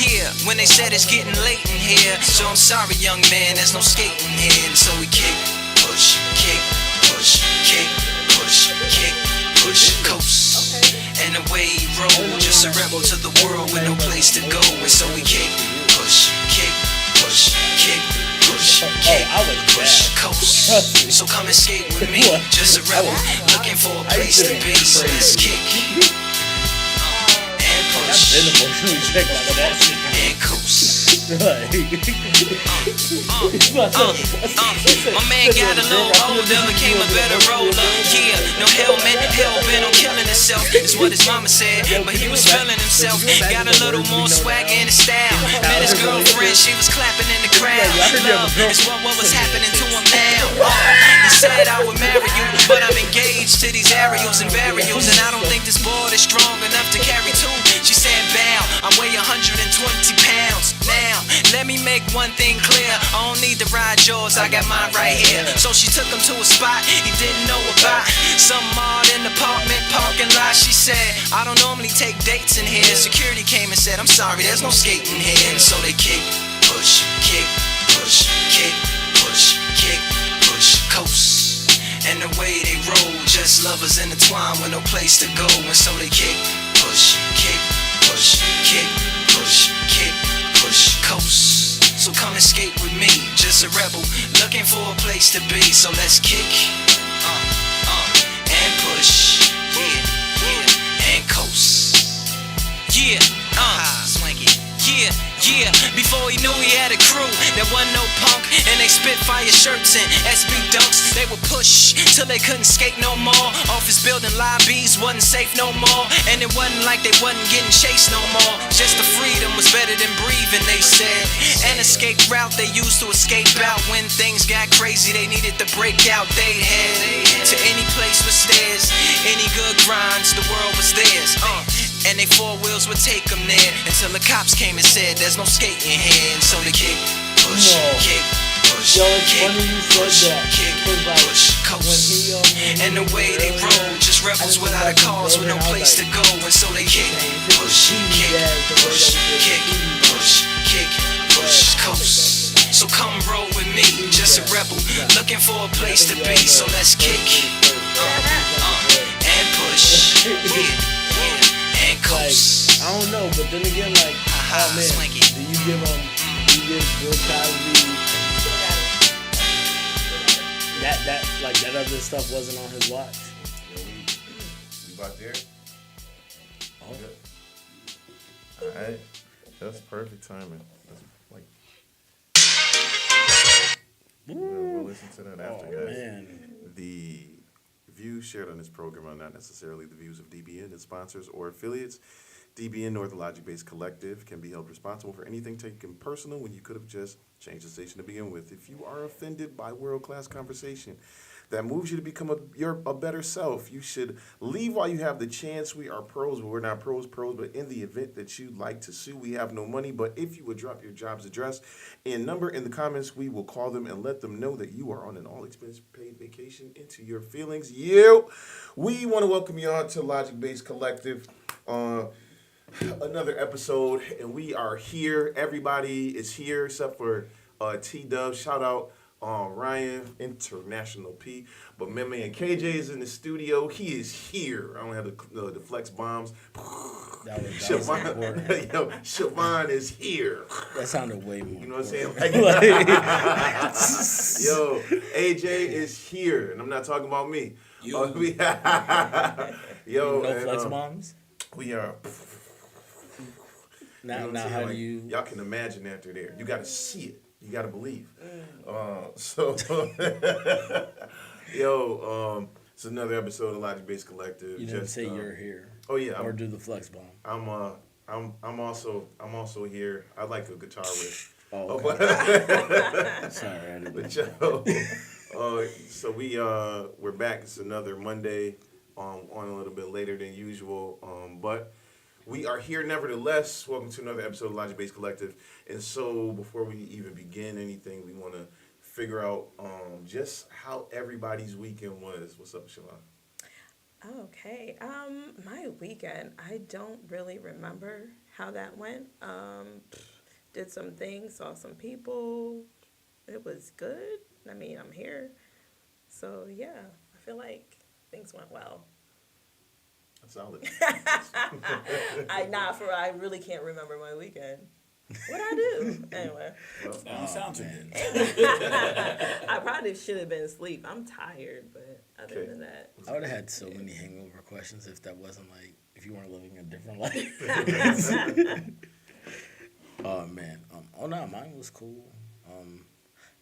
Yeah, when they said it's getting late in here. So I'm sorry, young man, there's no skating here. And so we kick, push, kick, push, kick, push, kick, push, coast. And away he rolled, just a rebel to the world with no place to go. And so we kick, push, kick, push, kick, push, kick, push, coast. So come and skate with me, just a rebel looking for a place to be. So let's kick and push and coast. My man got a little older, became a better roller. Yeah, no helmet, hell-bent on killing himself, is what his mama said. But he was feeling himself, got a little more swag in his style. Met his girlfriend, she was clapping in the crowd. Love is what was happening to him now. He said I would marry you, but I'm engaged to these aerials and varials, and I don't think this board is strong enough to carry two. She said bow, I weigh 120 pounds. Now, let me make one thing clear, I don't need to ride yours, I got mine right here. So she took him to a spot he didn't know about, some odd in the apartment parking lot. She said, I don't normally take dates in here. Security came and said, I'm sorry, there's no skating here. And so they kick, push, kick, push, kick, push, kick, push, coast. And the way they roll, just lovers intertwined with no place to go. And so they kick, push, kick, push, kick, push, kick, push, coast. So come and skate with me, just a rebel looking for a place to be. So let's kick, and push, yeah, and coast. Yeah, swanky. Yeah, before he knew he had a crew that wasn't no punk, and they spit fire shirts and SB dunks. They would push till they couldn't skate no more. Office building lobbies wasn't safe no more, and it wasn't like they wasn't getting chased no more. Just the freedom was better than breathing, they said. An escape route they used to escape out when things got crazy. They needed to break out. They head to any place with stairs, any good grinds, the world was theirs. And they four wheels would take them there until the cops came and said there's no skating here. And so they kick, push, kick, push, kick, push, kick, push, coast. And the way they roll, just rebels without a cause with no place to go. And so they kick, push, kick, push, kick, push, kick, push, coast. So come roll with me, just a rebel looking for a place to be. So let's kick and push, and coast. I don't know, but then again, like, oh man, swanky. do you give Bill Cosby that other stuff wasn't on his watch? Yeah, we about there. Oh, All right, that's perfect timing. That's like we'll listen to that after, guys. Man. The views shared on this program are not necessarily the views of DBN, its sponsors, or affiliates. DBN, nor the Logic-Based Collective, can be held responsible for anything taken personal when you could have just changed the station to begin with. If you are offended by world-class conversation that moves you to become a better self, you should leave while you have the chance. We are pros, but we're not pros, but in the event that you'd like to sue, we have no money. But if you would drop your job's address and number in the comments, we will call them and let them know that you are on an all-expense-paid vacation into your feelings. We want to welcome you on to Logic-Based Collective. Another episode, and we are here. Everybody is here except for T-Dub. Shout out Ryan, International P. But my man KJ is in the studio. He is here. I don't have the flex bombs. Siobhan is here. That sounded way more. You know what I'm saying? Yo, AJ is here, and I'm not talking about me. No flex bombs? We are. Now, you know how do you? Y'all can imagine after there. You got to see it. You got to believe. It's another episode of Logic-Based Collective. You didn't say you're here. Oh yeah. Or do the flex bomb. I'm also here. I like a guitar riff. Oh, okay. Sorry, I didn't. But so we're back. It's another Monday. On a little bit later than usual. But we are here nevertheless. Welcome to another episode of Logic-Based Collective. And so before we even begin anything, we want to figure out just how everybody's weekend was. What's up, Siobhan? Okay. My weekend, I don't really remember how that went. Did some things, saw some people. It was good. I mean, I'm here. So, yeah, I feel like things went well. That's solid. I really can't remember my weekend. What'd I do? Anyway. Well, That don't sound too good. I probably should have been asleep. I'm tired, but other Okay. than that. I would have had so many hangover questions if that wasn't like, if you weren't living a different life. Oh, man. Oh, no, mine was cool.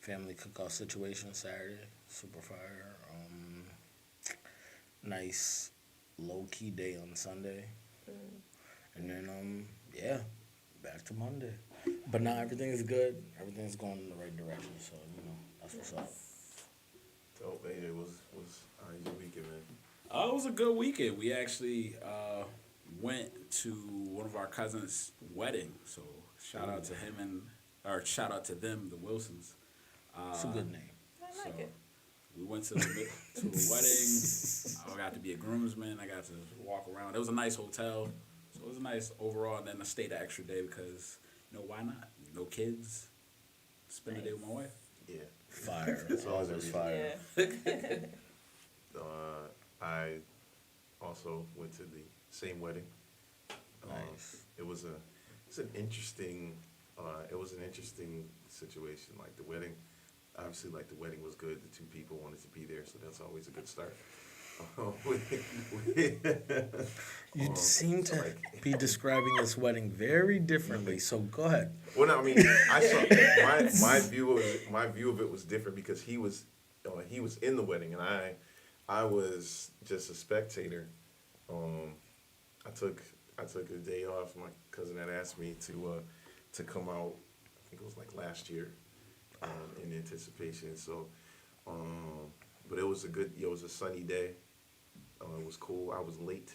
Family cook-off situation Saturday. Super fire. Nice low-key day on Sunday. And then, yeah, back to Monday. But now everything is good. Everything's going in the right direction. So, that's what's up. So, AJ, how was your weekend, man? It was a good weekend. We actually went to one of our cousins' wedding. So shout out to him shout out to them, the Wilsons. It's a good name. I like it. We went to the wedding. I got to be a groomsman. I got to walk around. It was a nice hotel. So it was nice overall. And then I stayed an extra day because, why not? No kids. Spend the day with my wife. Yeah. Fire. It's always Always a fire. Yeah. I also went to the same wedding. Nice. It's an interesting situation. Like the wedding, obviously, like the wedding was good. The two people wanted to be there, so that's always a good start. You seem to be describing this wedding very differently, so go ahead. Well, no, I mean, I saw my view of it was different because he was in the wedding and I was just a spectator. I took a day off. My cousin had asked me to come out. I think it was like last year, in anticipation. So, but it was it was a sunny day. It was cool. I was late,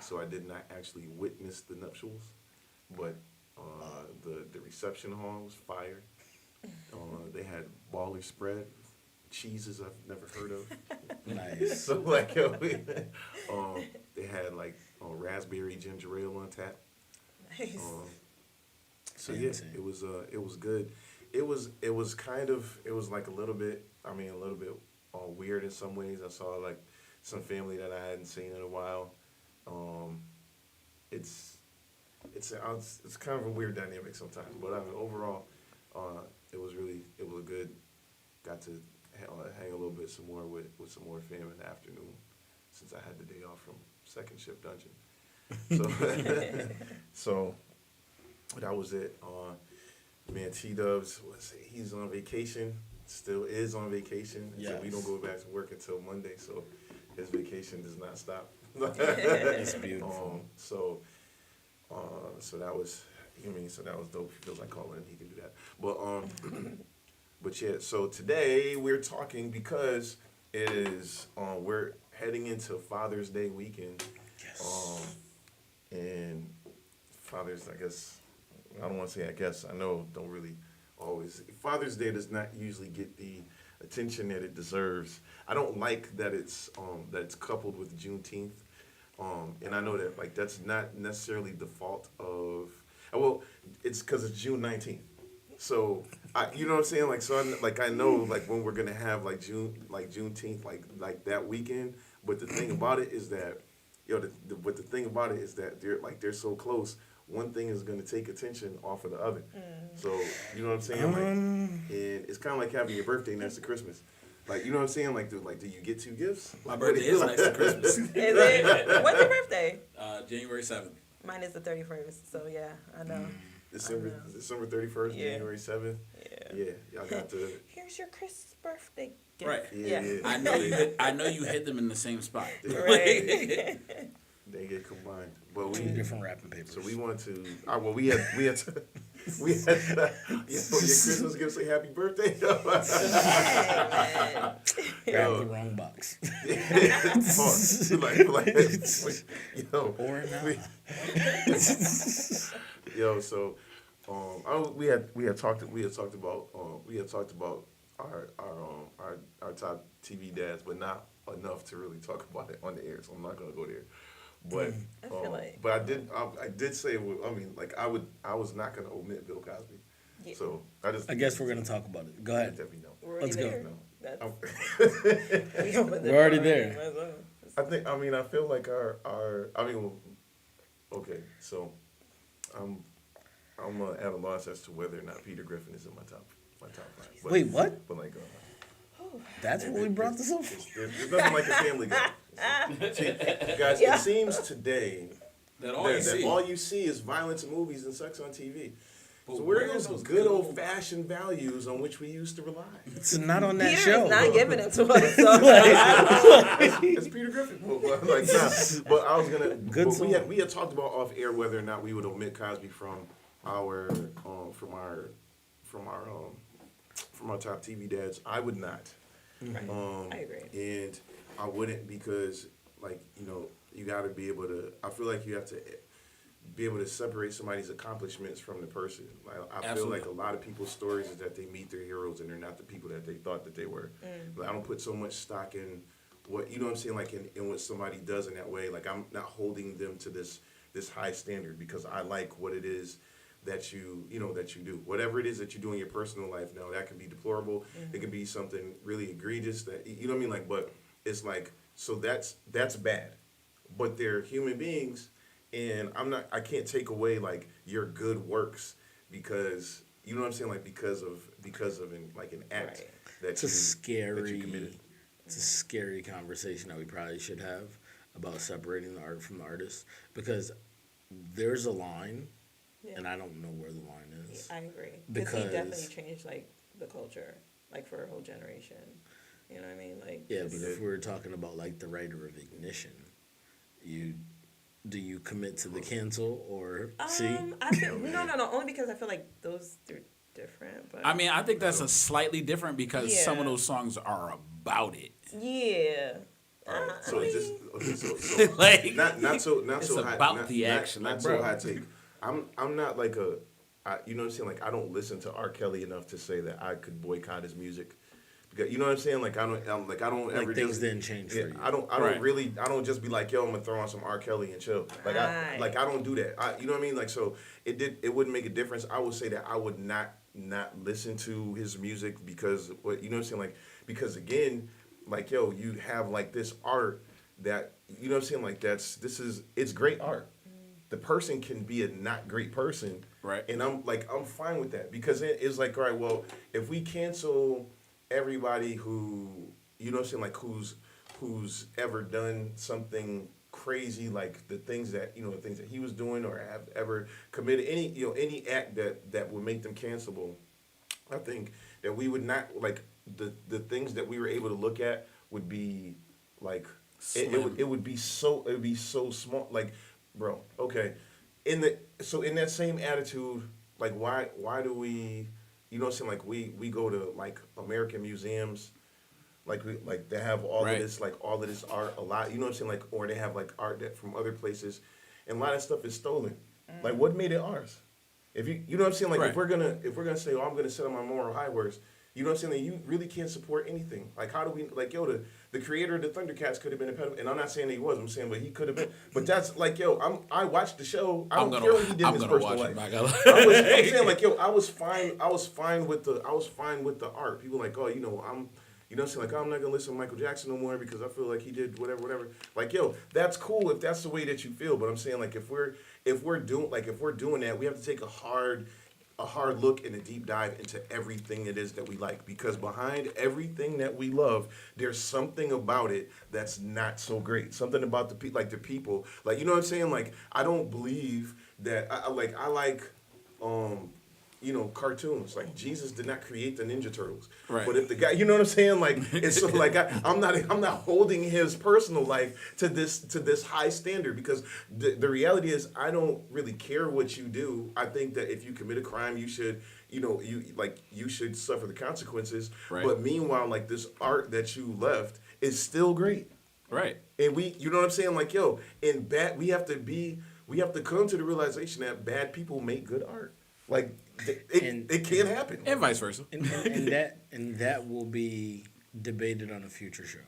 so I did not actually witness the nuptials, but the reception hall was fire. They had baller spread, cheeses I've never heard of. Nice. So like, they had like raspberry ginger ale on tap. Nice. So yeah, Fancy. it was good. It was like a little bit weird in some ways. I saw like some family that I hadn't seen in a while. It's kind of a weird dynamic sometimes, but overall, it was good. Got to hang a little bit some more with some more fam in the afternoon, since I had the day off from second shift dungeon. So that was it. Man, T-Dubs, he's on vacation, still is on vacation. Yes. So we don't go back to work until Monday, so his vacation does not stop. It's beautiful. So that was, so that was dope. If he feels like calling, he can do that. But yeah, so today we're talking because it is, we're heading into Father's Day weekend. Yes. And fathers, I guess, I don't want to say I guess, I know don't really always, Father's Day does not usually get the attention that it deserves. I don't like that it's coupled with Juneteenth. And I know that like that's not necessarily the fault of, well, it's because it's June 19th. So you know what I'm saying? Like, so I know like when we're gonna have like Juneteenth, like that weekend. But the thing about it is that, but the thing about it is that they're so close. One thing is gonna take attention off of the other. So you know what I'm saying? Like, and it's kind of like having your birthday next to Christmas. Like, you know what I'm saying? Like, do you get two gifts? My birthday is next to Christmas. Is it? What's your birthday? January 7th. Mine is the 31st. So yeah, I know. December 31st, Yeah. January 7th. Yeah, y'all got to. Here's your Chris birthday gift. Right. Yeah. I know you hit them in the same spot. Right. They get combined, but Two we. different wrapping papers. So we want to. We had your Christmas gift say happy birthday. Grabbed the wrong box. So we had talked about our top TV dads, but not enough to really talk about it on the air. So I'm not gonna go there. But I feel like- but I did say, I mean, like I was not gonna omit Bill Cosby. Yeah. So I just I guess we're gonna talk about it. Go ahead. Let me know. We're Let's already go. there. No. That's, We're already there. I mean, I feel like I mean, well, okay, so I'm at a loss as to whether or not Peter Griffin is in my top 5. But, Wait, what? But like, That's what we brought this up. there's nothing like a Family Guy. See, guys, Yeah. it seems today That all that, you that see. all you see is violence in movies and sex on TV. But So where are where's those those good good old fashioned values on which we used to rely? It's not on that Peter show. is not giving it to us. So I It's Peter Griffin. But, like, nah, but I was gonna. Good but song. we had talked about off air whether or not we would omit Cosby from our top TV dads. I would not. I agree. And I wouldn't because, like, you got to be able to. I feel like you have to be able to separate somebody's accomplishments from the person. Like, I feel Absolutely. like a lot of people's stories is that they meet their heroes and they're not the people that they thought that they were. Like, I don't put so much stock in what what I'm saying, like in what somebody does in that way. Like, I'm not holding them to this high standard because I like what it is that you do. Whatever it is that you do in your personal life now, that can be deplorable. It can be something really egregious that you know what I mean. Like, but it's like, so that's bad. But they're human beings. And I can't take away like your good works because you know what I'm saying, like because of an act Right. that It's a that you committed. it's a scary conversation that we probably should have about separating the art from the artist because there's a line, Yeah. and I don't know where the line is. I agree. Because he definitely Because changed like the culture, like for a whole generation. You know what I mean? Like yeah, but just- if we're talking about like the writer of Ignition, do you commit to the cancel or see? I feel, no. Only because I feel like they're different. But I mean, I think that's a slightly different because some of Yeah. those songs are about it. yeah. So I just mean, okay, so Like, not so it's high, about not, the not- action, Not, like, so bro. high take. I'm not like you know what I'm saying. Like I don't listen to R. Kelly enough to say that I could boycott his music. Because you know what I'm saying. Like I don't ever things just, didn't change Yeah, for you. I don't Right. really. I don't just be like, yo, I'm gonna throw on some R. Kelly and chill. Like Right. I don't do that. You know what I mean. Like so, it wouldn't make a difference. I would say that I would not listen to his music because what you know what I'm saying. Like because again, like yo, you have like this art that you know what I'm saying. Like it's great art. The person can be a not great person, Right. And I'm fine with that because it's like, all right, well, if we cancel everybody who you know what I'm saying, like who's ever done something crazy like the things that he was doing or have ever committed any act that would make them cancelable, I think that we would not like the things that we were able to look at would be like it would be so small, like bro, okay, in that same attitude, like why do we you know what I'm saying, like we go to like American museums, like they have all Right. of this art, a lot, you know what I'm saying, like, or they have like art that from other places, and a lot of stuff is stolen. Like what made it ours? If you know what I'm saying, like Right. if we're gonna say, oh, I'm gonna sit on my moral high horse, you know what I'm saying, then you really can't support anything. Like how do we like yo the creator of the Thundercats could have been a pedophile, and I'm not saying that he was. I'm saying, but he could have been. But that's like yo, I watched the show. I don't care what he did in his personal life. I'm saying like yo, I was fine with the art. People like, oh, you know what I'm saying, like, oh, I'm not gonna listen to Michael Jackson no more because I feel like he did whatever. Like, yo, that's cool if that's the way that you feel. But I'm saying, like, if we're doing that, we have to take a hard look and a deep dive into everything it is that we like, because behind everything that we love, there's something about it that's not so great. Something about the people, like, you know what I'm saying? Like, I don't believe that I like cartoons. Like Jesus did not create the Ninja Turtles. Right. But if the guy, you know what I'm saying? Like it's so like I'm not holding his personal life to this high standard, because the reality is I don't really care what you do. I think that if you commit a crime, you should you should suffer the consequences. Right. But meanwhile, like this art that you left is still great. Right. And you know what I'm saying? Like, yo, we have to come to the realization that bad people make good art. Like, it can't happen. And vice versa. And that will be debated on a future show,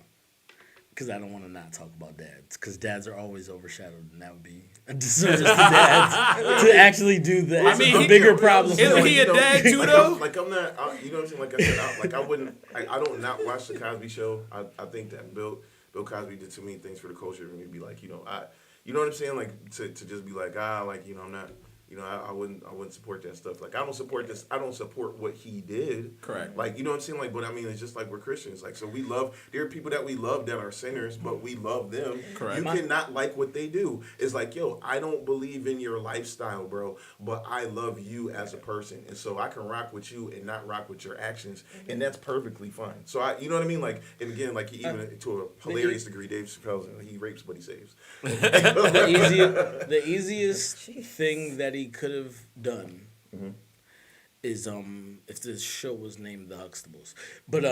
because I don't want to not talk about dads, because dads are always overshadowed, and that would be a disservice to dads to actually do the, I mean, the bigger problems. Isn't he a dad too, though? Like I'm not, you know what I'm saying? Like I said, I wouldn't, I don't not watch the Cosby Show. I think that Bill Cosby did too many things for the culture for me to be like, you know what I'm saying? Like to just be like, like, you know, I'm not. You know, I wouldn't support that stuff. Like, I don't support this. I don't support what he did. Correct. Like, you know what I'm saying? Like, but I mean, it's just like we're Christians. Like, so there are people that we love that are sinners, but we love them. Correct. You cannot like what they do. It's like, yo, I don't believe in your lifestyle, bro, but I love you as a person. And so I can rock with you and not rock with your actions. And that's perfectly fine. So you know what I mean? Like, and again, like even to a hilarious degree, Dave Chappelle's, he rapes, but he saves. The easiest thing that he could have done is if this show was named The Huxtables, but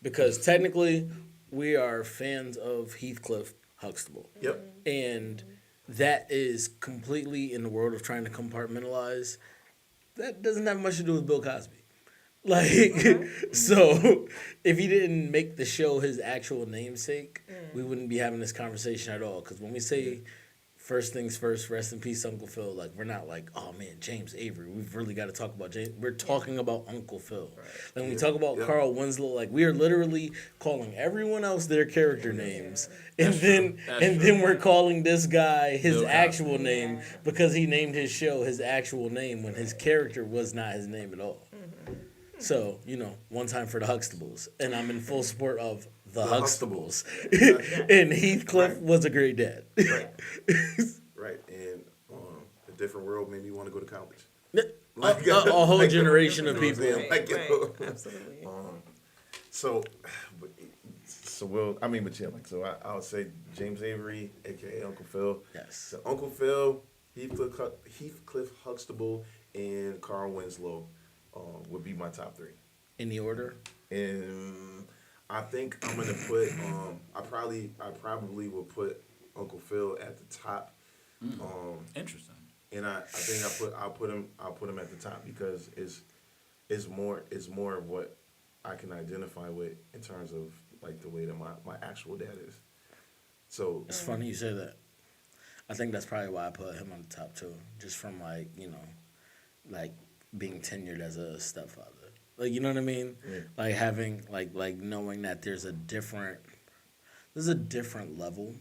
because technically we are fans of Heathcliff Huxtable. Yep. And that is completely in the world of trying to compartmentalize. That doesn't have much to do with Bill Cosby. Like, so if he didn't make the show his actual namesake, we wouldn't be having this conversation at all. Because when we say first things first, rest in peace, Uncle Phil, like, we're not like, oh man, James Avery, we've really got to talk about James. We're talking about Uncle Phil. Right. Like, when we talk about Carl Winslow, like, we are literally calling everyone else their character names. And then we're calling this guy his actual name because he named his show his actual name when his character was not his name at all. So, you know, one time for the Huxtables. And I'm in full support of the Huxtables. And Heathcliff was a great dad. Right. And a different world made me want to go to college. A whole generation of people. Absolutely. So I would say James Avery, aka Uncle Phil. Yes. So Uncle Phil, Heathcliff Huxtable, and Carl Winslow would be my top three. In the order? And I think I'm gonna put I probably will put Uncle Phil at the top. Interesting. And I think I'll put him at the top because it's more of what I can identify with in terms of like the way that my actual dad is. So It's funny you say that. I think that's probably why I put him on the top too. Just from like, you know, like being tenured as a stepfather. Like, you know what I mean? Yeah. Like having like knowing that there's a different level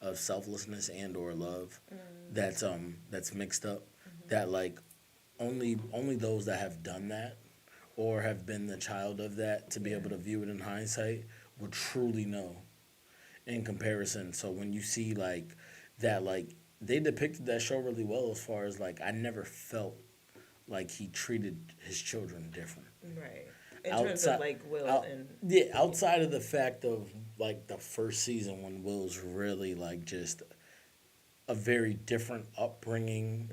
of selflessness and or love that's mixed up. That like only those that have done that or have been the child of that to be able to view it in hindsight would truly know in comparison. So when you see like that, like they depicted that show really well as far as like I never felt like he treated his children different. Right. In terms of like Will and... Yeah, outside of the fact of like the first season when Will's really like just a very different upbringing,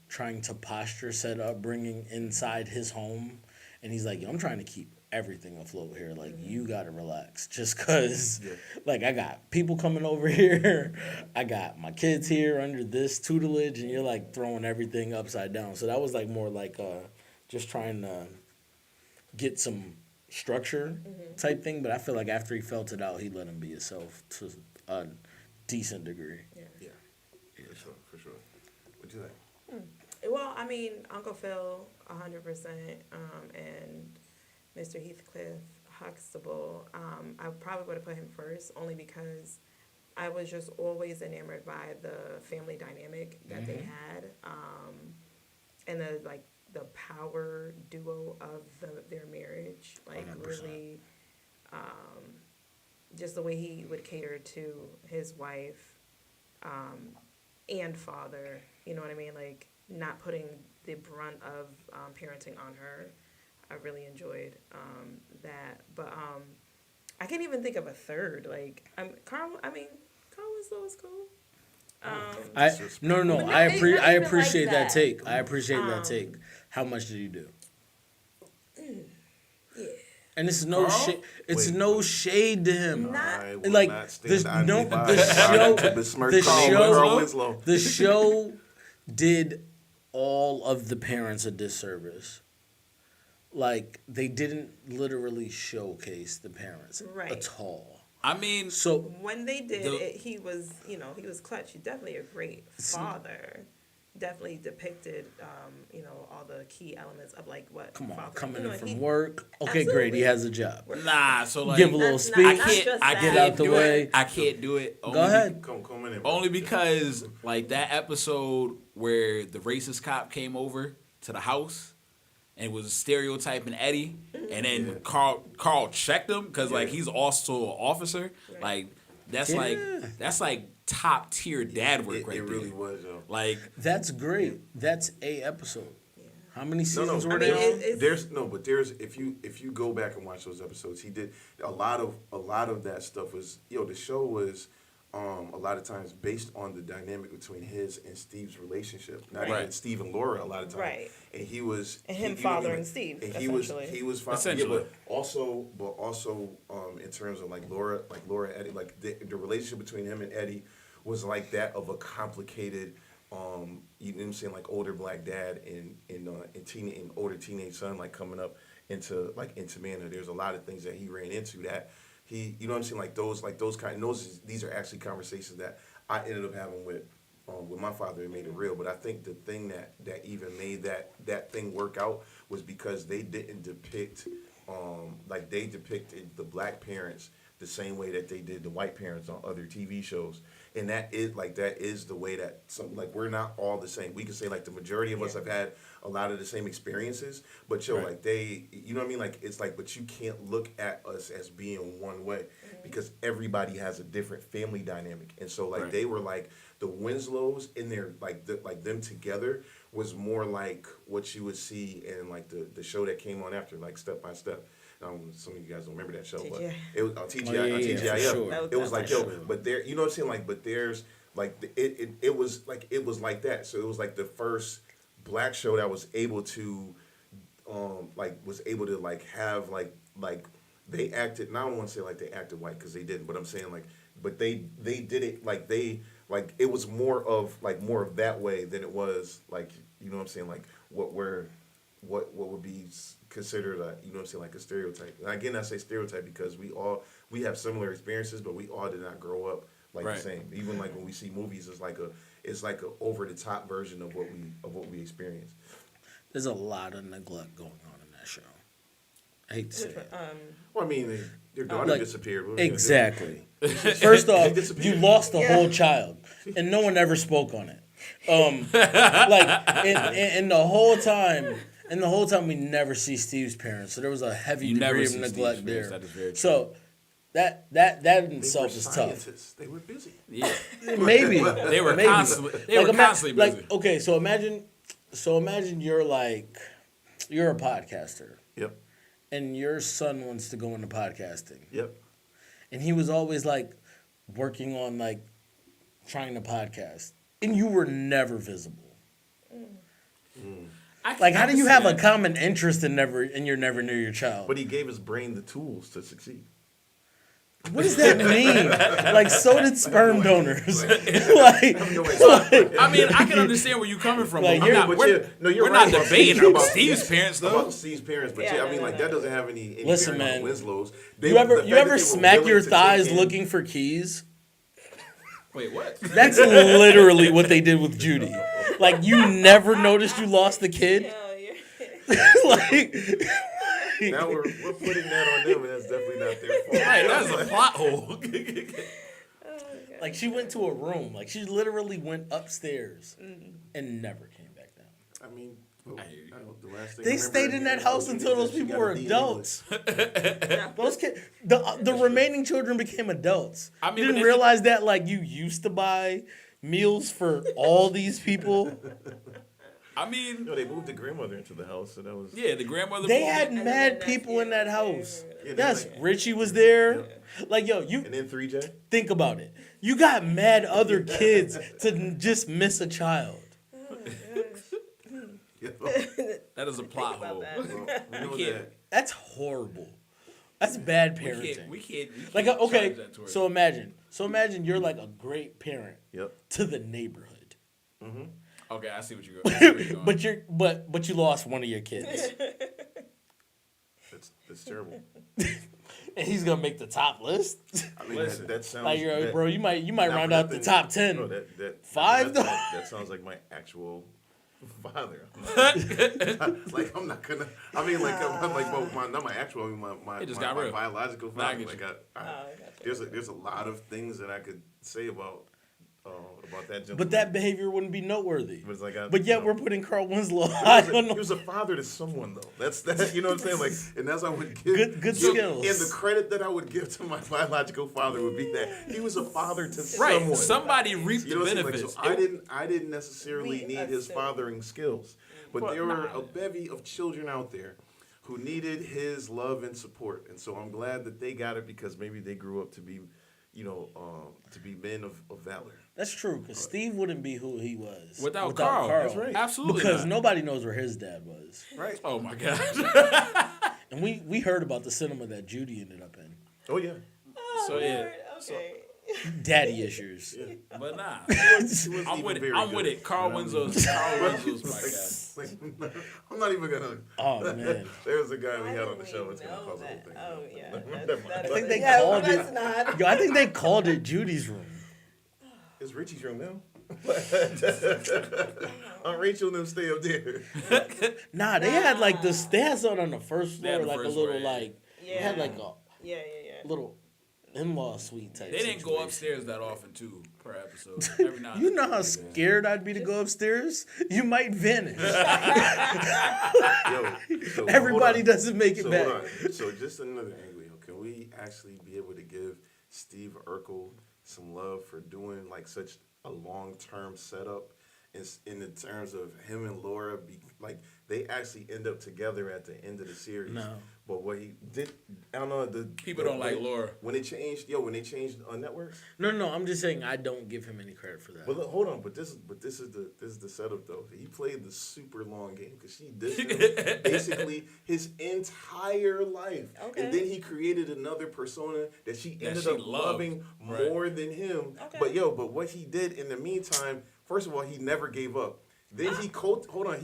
trying to posture said upbringing inside his home. And he's like, yo, I'm trying to keep everything afloat here. Like, you got to relax. Just because, like, I got people coming over here. I got my kids here under this tutelage. And you're, like, throwing everything upside down. So that was, like, more like just trying to get some structure type thing. But I feel like after he felt it out, he let him be himself to a decent degree. Yeah. For sure. What'd you think? Well, I mean, Uncle Phil, 100%, and Mr. Heathcliff Huxtable, I probably would have put him first, only because I was just always enamored by the family dynamic that they had, and the power duo of their marriage, like 100%. really, just the way he would cater to his wife, and father, you know what I mean, like not putting the brunt of parenting on her. I really enjoyed that, but I can't even think of a third. Like Carl Winslow is cool. I appreciate like that that. take. I appreciate that take. How much did you do? Yeah. And it's no shade. It's Wait. no shade to him. I will Like not the stand no, idly by the show, to besmirch the Carl Winslow. show, the show did all of the parents a disservice. Like they didn't literally showcase the parents Right. at all. I mean, So When they did The- it, he was clutch. He's definitely a great father. Definitely depicted, all the key elements of like what. come on, father, coming you know, in from he- work. Okay, great. He Absolutely. has a job. nah. So like, Give a little That's not- speech. I not can't. just I that. can't Get out the do way. it. I can't do it. Go ahead. Come in, bro. Only because like that episode where the racist cop came over to the house and was stereotyping Eddie, and then Yeah. Carl checked him because like Yeah. he's also an officer. Right. Like that's Yeah. like top tier dad work It right really there. was, yo. Like That's great. That's a episode. How many seasons No, were I mean, there? it's- if you go back and watch those episodes, he did a lot of that stuff was the show was a lot of times based on the dynamic between his and Steve's relationship, not Right. even Steve and Laura a lot of times, Right. and he was And him you know what I mean? fathering Steve, and essentially. he was Essentially. but also in terms of like Laura Eddie, like the relationship between him and Eddie was like that of a complicated you know what I'm saying, like older black dad and older teenage son like coming up into manhood. There's a lot of things that he ran into that he, you know what I'm saying, like those these are actually conversations that I ended up having with my father and made it real. But I think the thing that even made that thing work out was because they didn't depict like they depicted the black parents the same way that they did the white parents on other TV shows. And that is the way that we're not all the same. We can say like the majority of us have had a lot of the same experiences, but Right. like they, you know what I mean? Like it's like, but you can't look at us as being one way because everybody has a different family dynamic. And so like Right. they were like the Winslows in their like them together was more like what you would see in like the show that came on after, like Step by Step. Some of you guys don't remember that show, but TGI. it was on TGI. Oh, yeah, on yeah, TGIF. for sure. That was It was like definitely- but there, you know what I'm saying? Like, but there's like it was like that. So it was like the first black show that was able to have like they acted. Now I don't want to say like they acted white because they didn't, but I'm saying like, but they did it like it was more of that way than it was like, you know what I'm saying, like what would be considered a, you know what I'm saying, like a stereotype. And again, I say stereotype because we have similar experiences, but we all did not grow up like Right. the same. Even like when we see movies, it's like a over the top version of what we experience. There's a lot of neglect going on in that show. I hate to say it. Well, I mean, their daughter Like, disappeared. What are we gonna do? Exactly. First off, disappeared. you lost the Yeah. whole child, and no one ever spoke on it. Like, in the whole time, we never see Steve's parents. So there was a heavy You never degree of see neglect Steve's there. parents. That is very true. So that in They were itself is tough. scientists. They were busy. yeah, Maybe they were Maybe. constantly constantly busy. Like, okay, so imagine you're a podcaster, Yep. and your son wants to go into podcasting. Yep. And he was always like working on like trying to podcast, and you were never visible. Like, how do you have a common interest and you're never near your child? But he gave his brain the tools to succeed. What does that mean? Like, so did sperm donors. like, I mean, I can understand where you're coming from. Like, but you're- you're we're right not about debating Steve. about Steve's parents though. About Steve's parents, but Yeah, yeah, I mean, no, like no. that doesn't have any Listen, bearing on man. Winslow's. you ever smack your thighs looking for keys? Wait, what? That's literally what they did with Judy. Like, you never noticed you lost the kid. Hell yeah. Like, Now we're putting that on them, and that's definitely not their fault. Right, that's a plot hole. like she went to a room. Like, she literally went upstairs and never came back down. I mean, I hear you. the last thing They I stayed remember in that is house that until those she people got were a D in adults. Those kids, the remaining children became adults. I mean, You but didn't if- realize that, like, you used to buy meals for all these people. I mean, No, they moved the grandmother into the house, so that was. yeah, the grandmother. They moved had in. then mad the people in that nephew. house. Yeah, they Yes, like- Richie was there. Like, yo, you And then 3J. think about it. You got mad other kids to just miss a child. Yeah. That is a plot about hole. that. We know can't- that. That's horrible. That's bad We parenting. can't. We can't Like, charge okay, that towards so imagine you're like a great parent Yep. to the neighborhood. Okay, I see what you're going. But you lost one of your kids. That's terrible. and he's gonna make the top list. I mean, Listen, that sounds Like, that, bro, you might not round for out the nothing, top 10. Bro, that Five, that sounds like my actual father. Like I'm not gonna. I mean, like I'm like well, not my actual. I mean, my It just my, got my real. biological Nah, I father. get Like you. there's a lot of things that I could say about that gentleman. But that behavior wouldn't be noteworthy. But it's like But yet you know, we're putting Carl Winslow high on he was a father to someone though. That's that. You know what I'm saying? Like, and that's what I would give. Good give- skills. And the credit that I would give to my biological father would be that he was a father to Right. someone. Somebody reaped You know the what I'm saying? Like, benefits. so I didn't necessarily We need his assume. fathering skills, but Well, there were nah. a bevy of children out there who needed his love and support, and so I'm glad that they got it because maybe they grew up to be, to be men of valor. That's true, because Steve wouldn't be who he was Without Carl. That's right. Absolutely Because not. nobody knows where his dad was. Right? Oh my God. And we heard about the cinema that Judy ended up in. Oh yeah. So yeah. Lord, okay. Daddy issues. But nah. He wasn't I'm even with it. very I'm good. with it. Carl You know what I mean? Winslow's my guy. Like, I'm not even gonna. Oh, man. There was a guy we Why had on didn't the show. we It's gonna know cause a whole that? thing. Oh, yeah. Never mind. I think they Yeah, called let's it. not. Yo, I think they called it Judy's room. It's Richie's room now. Rachel and them stay up there. Nah, they had like this. They had something on the first They had floor, the like a first little floor, yeah. like. They had like a Yeah. little in-law suite type. They didn't go situation. upstairs that often too per episode. Every now and You then. know how scared I'd be to go upstairs? You might vanish. Yo, so Everybody hold on. doesn't make it So back. hold on. So just another angle. Yo. Can we actually be able to give Steve Urkel some love for doing like such a long-term setup in the terms of him and Laura like they actually end up together at the end of the series. No. But what he did, I don't know. People don't like Laura. When they changed networks. No, I'm just saying I don't give him any credit for that. But look, hold on, but this is the setup though. He played the super long game because she did him basically his entire life, Okay. and then he created another persona that she ended she up loved. loving Right. more than him. Okay. But what he did in the meantime, first of all, he never gave up. Then he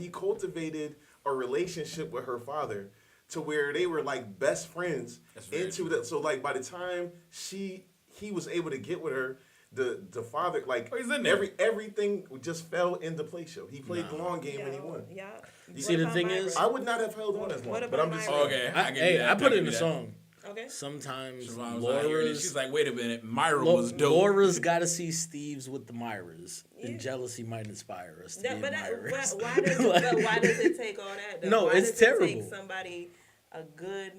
cultivated a relationship with her father to where they were like best friends That's very into true. that. So like by the time he was able to get with her, the father like Oh, he's in there. everything just fell into place. He played the long game and he won. Yeah. See, the thing is- I would not have held on as long, What but I'm about just Myra? saying. Okay. I give you Hey, that. I put it give in you the that. song. Okay. Sometimes Siobhan was not hearing it. She's like, wait a minute, Myra was dope. Laura's got to see Steve's with the Myras, Yeah. and jealousy might inspire us to That, be but admirers. why does it, Like- but why does it take all that? Though? No, why it's does it terrible. take somebody a good.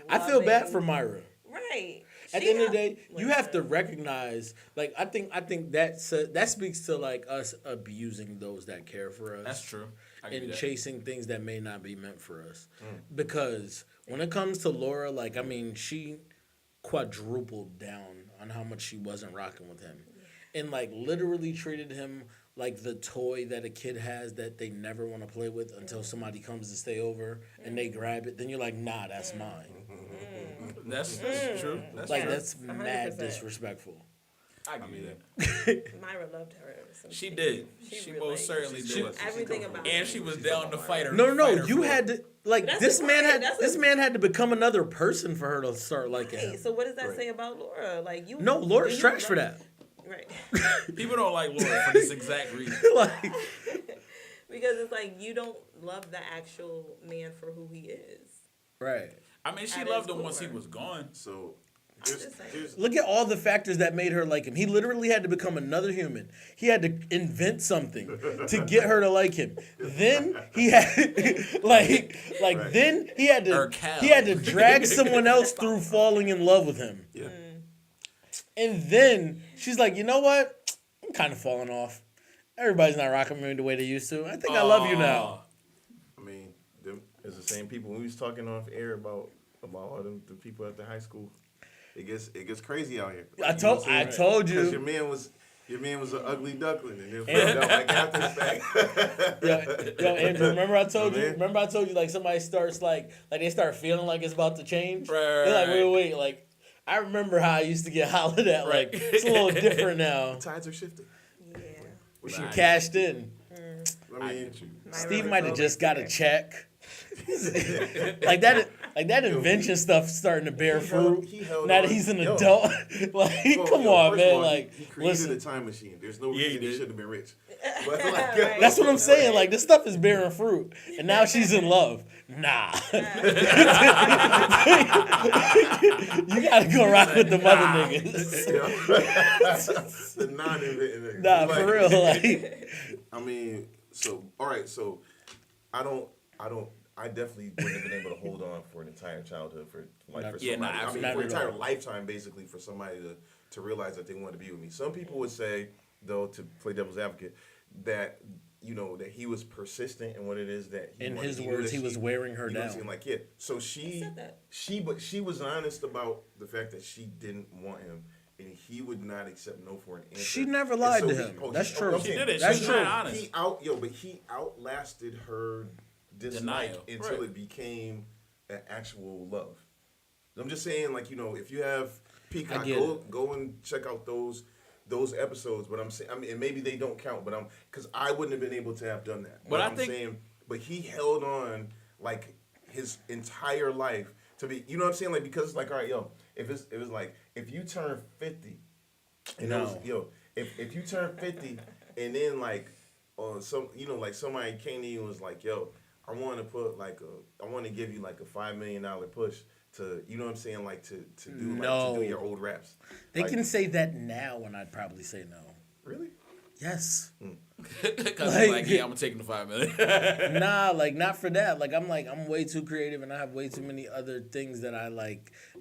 I feel bad loving- for Myra. Right. At the end of the day, you have to recognize. Like, I think that speaks to like us abusing those that care for us. That's true. I give you And that. chasing things that may not be meant for us. Because when it comes to Laura, like, I mean, she quadrupled down on how much she wasn't rocking with him. And, like, literally treated him like the toy that a kid has that they never want to play with until somebody comes to stay over and they grab it. Then you're like, nah, that's mine. That's true. That's Like, true. that's mad 100%. disrespectful. I give you that. Myra loved her. Some She shit. did. She She really- most certainly She did. was- Everything about And her. she was down to fight her. No, fight her you for had it. to like That's this the man point. had That's this the- man had to become another person for her to start liking Right. him. So what does that Right. say about Laura? Like you. No, Laura's do you trash for love- that. Right. People don't like Laura for this exact reason. Like, Because it's like you don't love the actual man for who he is. right. I mean, she At loved its him once he core. was gone. So just saying. here's Look at all the factors that made her like him. He literally had to become another human. He had to invent something to get her to like him. Then he had like Right. then he had Or to Cal. he had to drag someone else through falling in love with him. yeah. And then she's like, you know what? I'm kind of falling off. Everybody's not rocking me the way they used to. I think I love you now. I mean, them is the same people we was talking off air about all them the people at the high school. It gets crazy out here. I told Because your you. man was an ugly duckling, and then found out like after the fact. Yo, Andrew, remember I told you? man. Remember I told you like somebody starts like they start feeling like it's about to change. Right, They're like, right. wait, like I remember how I used to get hollered at. Like Right. it's a little different now. Tides are shifting. Yeah. She Nah, cashed in. I mean, Steve might have just got a check. like that invention stuff starting to bear fruit. Now that he's an adult, come on, man. Like, he created listen, a time machine. There's no reason he shouldn't have been rich. But Right. that's what I'm saying. Like, this stuff is bearing fruit, and now she's in love. Nah, you gotta go rock with the mother niggas. The non-inventing nigga. Nah, Like, for real. Like, I mean, so all right, so I definitely wouldn't have been able to hold on for an entire childhood for somebody. Yeah, nah, I mean, absolutely for an not. entire lifetime, basically, for somebody to realize that they want to be with me. Some people would say, though, to play devil's advocate, that that he was persistent in what it is that he in wanted. his He knew words, that he was wearing her you know what I'm down. saying? Like, yeah. So she was honest about the fact that she didn't want him, and he would not accept no for an answer. She never And lied so to he- him. oh, That's he- true. I'm She saying, did it. That's She was true. not honest. but he outlasted her dislike Denial. until Right. it became an actual love. I'm just saying, like, if you have Peacock, get it. go and check out those episodes. But I'm saying, and maybe they don't count, but because I wouldn't have been able to have done that. But I I'm think- saying, but he held on like his entire life to be. You know what I'm saying? Like, because it's like, all right, it was like if you turn 50, and it was, if you turn 50, and then like like somebody came to you and was like, yo, I want to give you like a $5 million push to, you know what I'm saying, like to do your old raps. They Like, can say that now, and I'd probably say no. really. Yes. Because Like- yeah, I'm gonna take the $5 million. Nah, like not for that. I'm way too creative, and I have way too many other things that I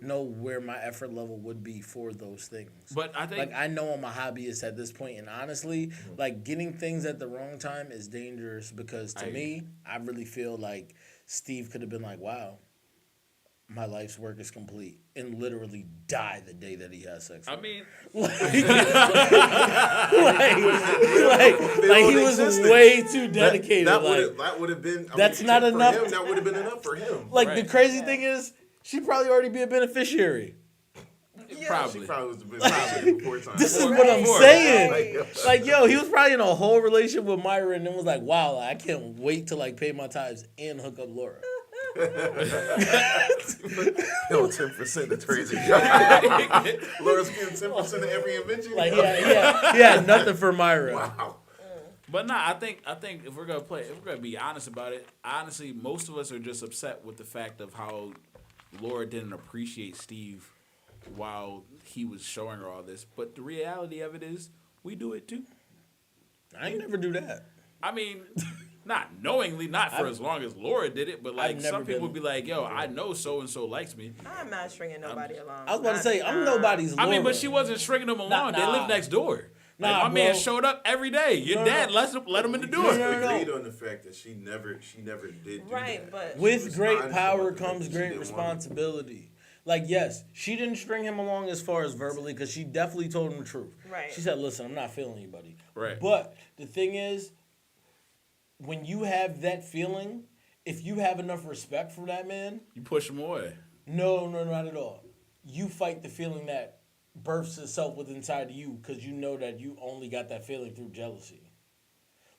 know where my effort level would be for those things. But I think I know I'm a hobbyist at this point, and honestly, getting things at the wrong time is dangerous because to me, I really feel like Steve could have been like, "Wow, my life's work is complete," and literally die the day that he has sex. I with her. mean, like he was way too dedicated. That would have been. That's not for enough. Him, that would have been enough for him. Like Right. the crazy thing is, she'd probably already be a beneficiary. She probably. probably was before time. This is Right. what I'm Right. saying. Like, Yo, he was probably in a whole relationship with Myra and then was like, wow, I can't wait to pay my tithes and hook up Laura. 10%. That's crazy. Laura's getting 10% of every invention. He had nothing for Myra. Wow. but I think if we're gonna be honest about it, honestly, most of us are just upset with the fact of how Laura didn't appreciate Steve while he was showing her all this. But the reality of it is, we do it too. I ain't never do that. I mean, not knowingly, not for as long as Laura did it, but I've never some people been- be like, "Yo, I know so and so likes me." I'm not stringing nobody along. I was about to say, I'm nobody's Laura. I mean, but she wasn't stringing them along. They nah. live next door. Nah, my man bro. showed up every day. Your No, dad no. let him in the door. No, no. Agreed on the fact that she never did do Right, that. but She With was great honest power about the fact comes that she great didn't want it. responsibility. Yes, she didn't string him along as far as verbally because she definitely told him the truth. Right. She said, listen, I'm not feeling you, buddy. Right. But the thing is, when you have that feeling, if you have enough respect for that man, You push him away. no, not at all. You fight the feeling that births itself within inside of you because you know that you only got that feeling through jealousy.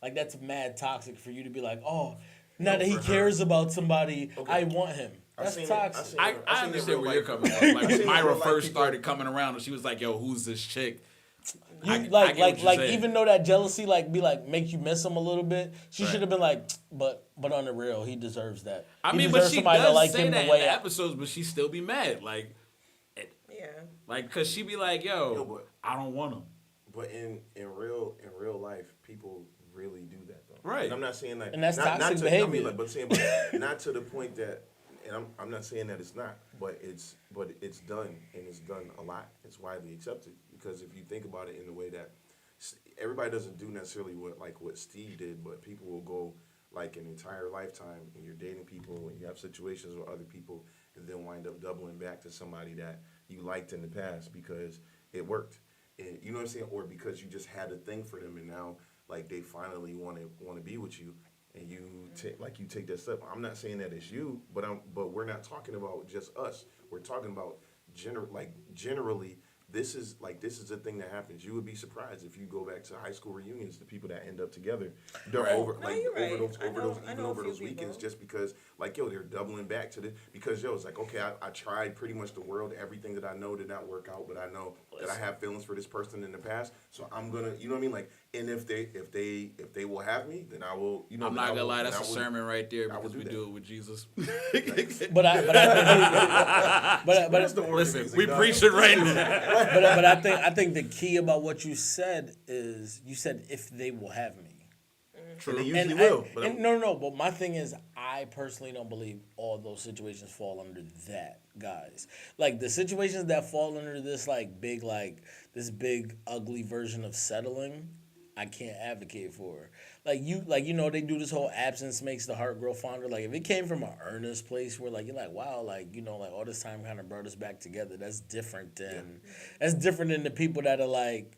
That's mad toxic for you to be like, oh, now that he for her. cares about somebody, Okay. I want him. I've That's seen it- toxic. I've seen I it in understand real where you're life. coming from. Like I've seen when it in Myra real life, first people- started coming around, and she was like, "Yo, who's this chick?" You, I get what you're saying. even though that jealousy make you miss him a little bit, she Right. should have been like, but on the real, he deserves that. I He mean, but deserves she somebody does to like say him that the in way the episodes, but she still be mad, yeah. cause she be like, "Yo, Yo, but- I don't want him." But in real life, people really do that though. Right. And I'm not saying that. And that's not toxic to, behavior. I mean, but not to the point that. And I'm not saying that it's not, but it's done, and it's done a lot. It's widely accepted because if you think about it in the way that everybody doesn't do necessarily what Steve did, but people will go an entire lifetime and you're dating people and you have situations with other people and then wind up doubling back to somebody that you liked in the past because it worked. And you know what I'm saying? Or because you just had a thing for them and now they finally want to be with you and you take that step. I'm not saying that it's you, but we're not talking about just us. We're talking about generally this is a thing that happens. You would be surprised if you go back to high school reunions, the people that end up together over No, you're right. I know a few those weekends, people. just because like yo, they're doubling back to the because yo, it's like okay, I tried pretty much the world, everything that I know did not work out, but I know that I have feelings for this person in the past, so I'm gonna, you know what I mean, like, and if they will have me, then I will, you know. I'm then not I gonna will- lie, then that's a I will- sermon right there I will because do we that. do it with Jesus. But That's the order Listen, music, we dog. preach it right now. but I think the key about what you said is you said if they will have me. And they usually And, will. But and no. But my thing is, I personally don't believe all those situations fall under that, guys. Like the situations that fall under this, this big ugly version of settling, I can't advocate for. They do this whole absence makes the heart grow fonder. Like if it came from an earnest place where you're like, wow, all this time kind of brought us back together. That's different than the people that are like,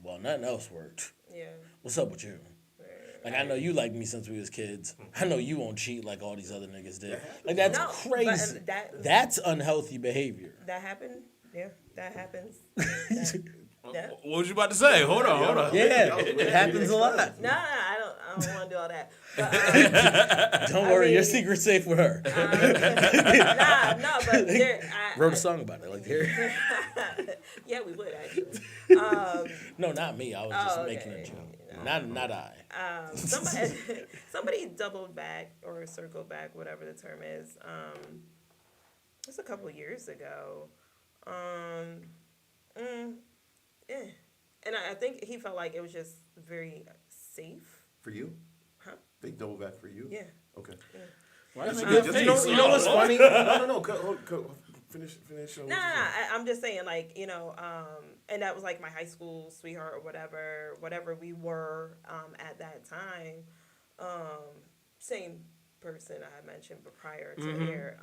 well, nothing else worked. Yeah. What's up with you? Like, I know you liked me since we was kids. I know you won't cheat like all these other niggas did. Like, that's No, crazy. but That's unhealthy behavior. That happened. Yeah, that happens. Yeah. What was you about to say? Hold on. Yeah, it happens a lot. No, I don't want to do all that. But, Don't worry, your mean- secret's safe with her. but Wrote a song about it. Like, here. yeah, we would actually. No, not me. I was just Oh, making a okay. joke. Not I. Somebody doubled back or circled back, whatever the term is. Just a couple years ago. And I think he felt like it was just very safe. for you, Huh? they double back for you. Yeah. Okay. Why is it Just- good just- face? You know what's funny? No. Finish. No, I'm just saying, and that was like my high school sweetheart or whatever we were at that time. Same person I had mentioned, but prior to here.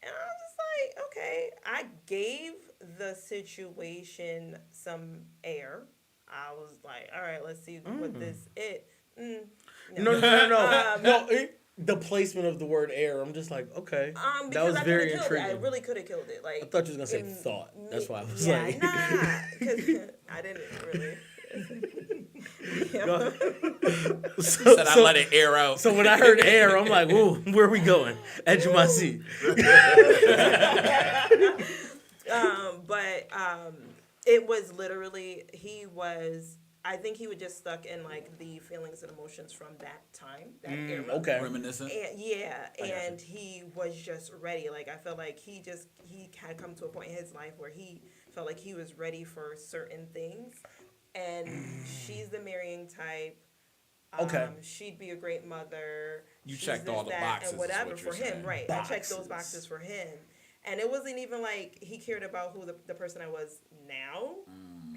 And I was just like, okay, I gave the situation some air. I was like, all right, let's see what this is. No. The placement of the word air, I'm just like, okay. That Because was I very could've killed it. intriguing. I really could have killed it. Like I thought you was gonna say in thought. That's why I was yeah, like, nah, because I didn't really. Said I let it air out. So when I heard air, I'm like, ooh, where are we going? Edge of my seat. It was literally I think he was just stuck in like the feelings and emotions from that time, that era. Okay. Reminiscent. And, and he was just ready. Like I felt like he had come to a point in his life where he felt like he was ready for certain things, and she's the marrying type. Okay. She'd be a great mother. You she's checked this, all the that, boxes, and is whatever what you're for him, saying. right? I checked those Boxes. boxes for him, and it wasn't even like he cared about who the person I was now.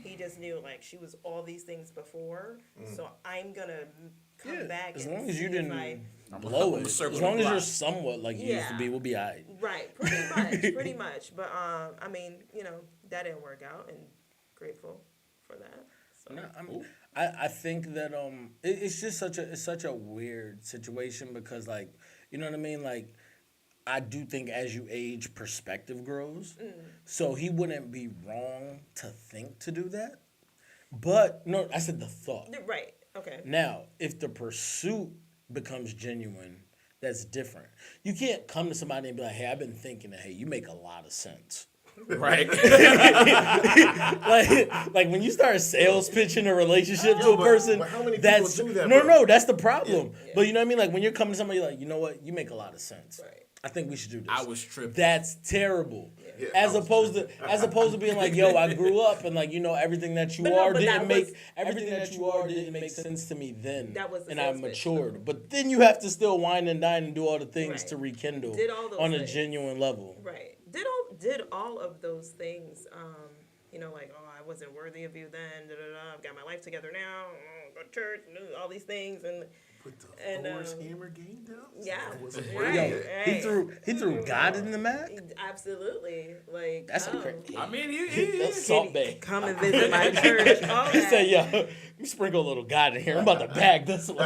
He just knew like she was all these things before, so I'm gonna come back. As and long as see you if didn't I'm blow gonna it, circle as the long as block. you're somewhat like you used to be, we'll be alright. Right, pretty much. But I mean, that didn't work out, and grateful for that. So. No, I think that it's just such a weird situation because like, you know what I mean, like I do think as you age, perspective grows. So he wouldn't be wrong to think to do that. But no, I said the thought. Right. Okay. Now, if the pursuit becomes genuine, that's different. You can't come to somebody and be like, "Hey, I've been thinking that. Hey, you make a lot of sense." Right. like when you start sales pitching a relationship to Yo, a but- person, but how many that's people do that, no, bro? no, that's the problem. But you know what I mean? Like when you're coming to somebody like, you know what, you make a lot of sense. Right. I think we should do this. I was tripping. That's terrible. Yeah, as I was opposed to being like, yo, I grew up and like everything that you But no, are but that didn't make was- everything that you are didn't make sense to me then. That was the and I sales pitch. matured. But then you have to still wine and dine and do all the things Right. to rekindle Did all those on a things. genuine level. Right. Did all of those things. Like, oh, I wasn't worthy of you then. Da, da, da. I've got my life together now. Go to church. All these things and. Put the And, Thor's um, hammer game down. Yeah. I wasn't Right. worried. Yo, he right. threw God in the mat. Absolutely. Like That's oh, a crazy. I mean, he That's Salt Bay. Come and visit my church. All He that. said, "Yo, let me sprinkle a little God in here. I'm about to bag this one."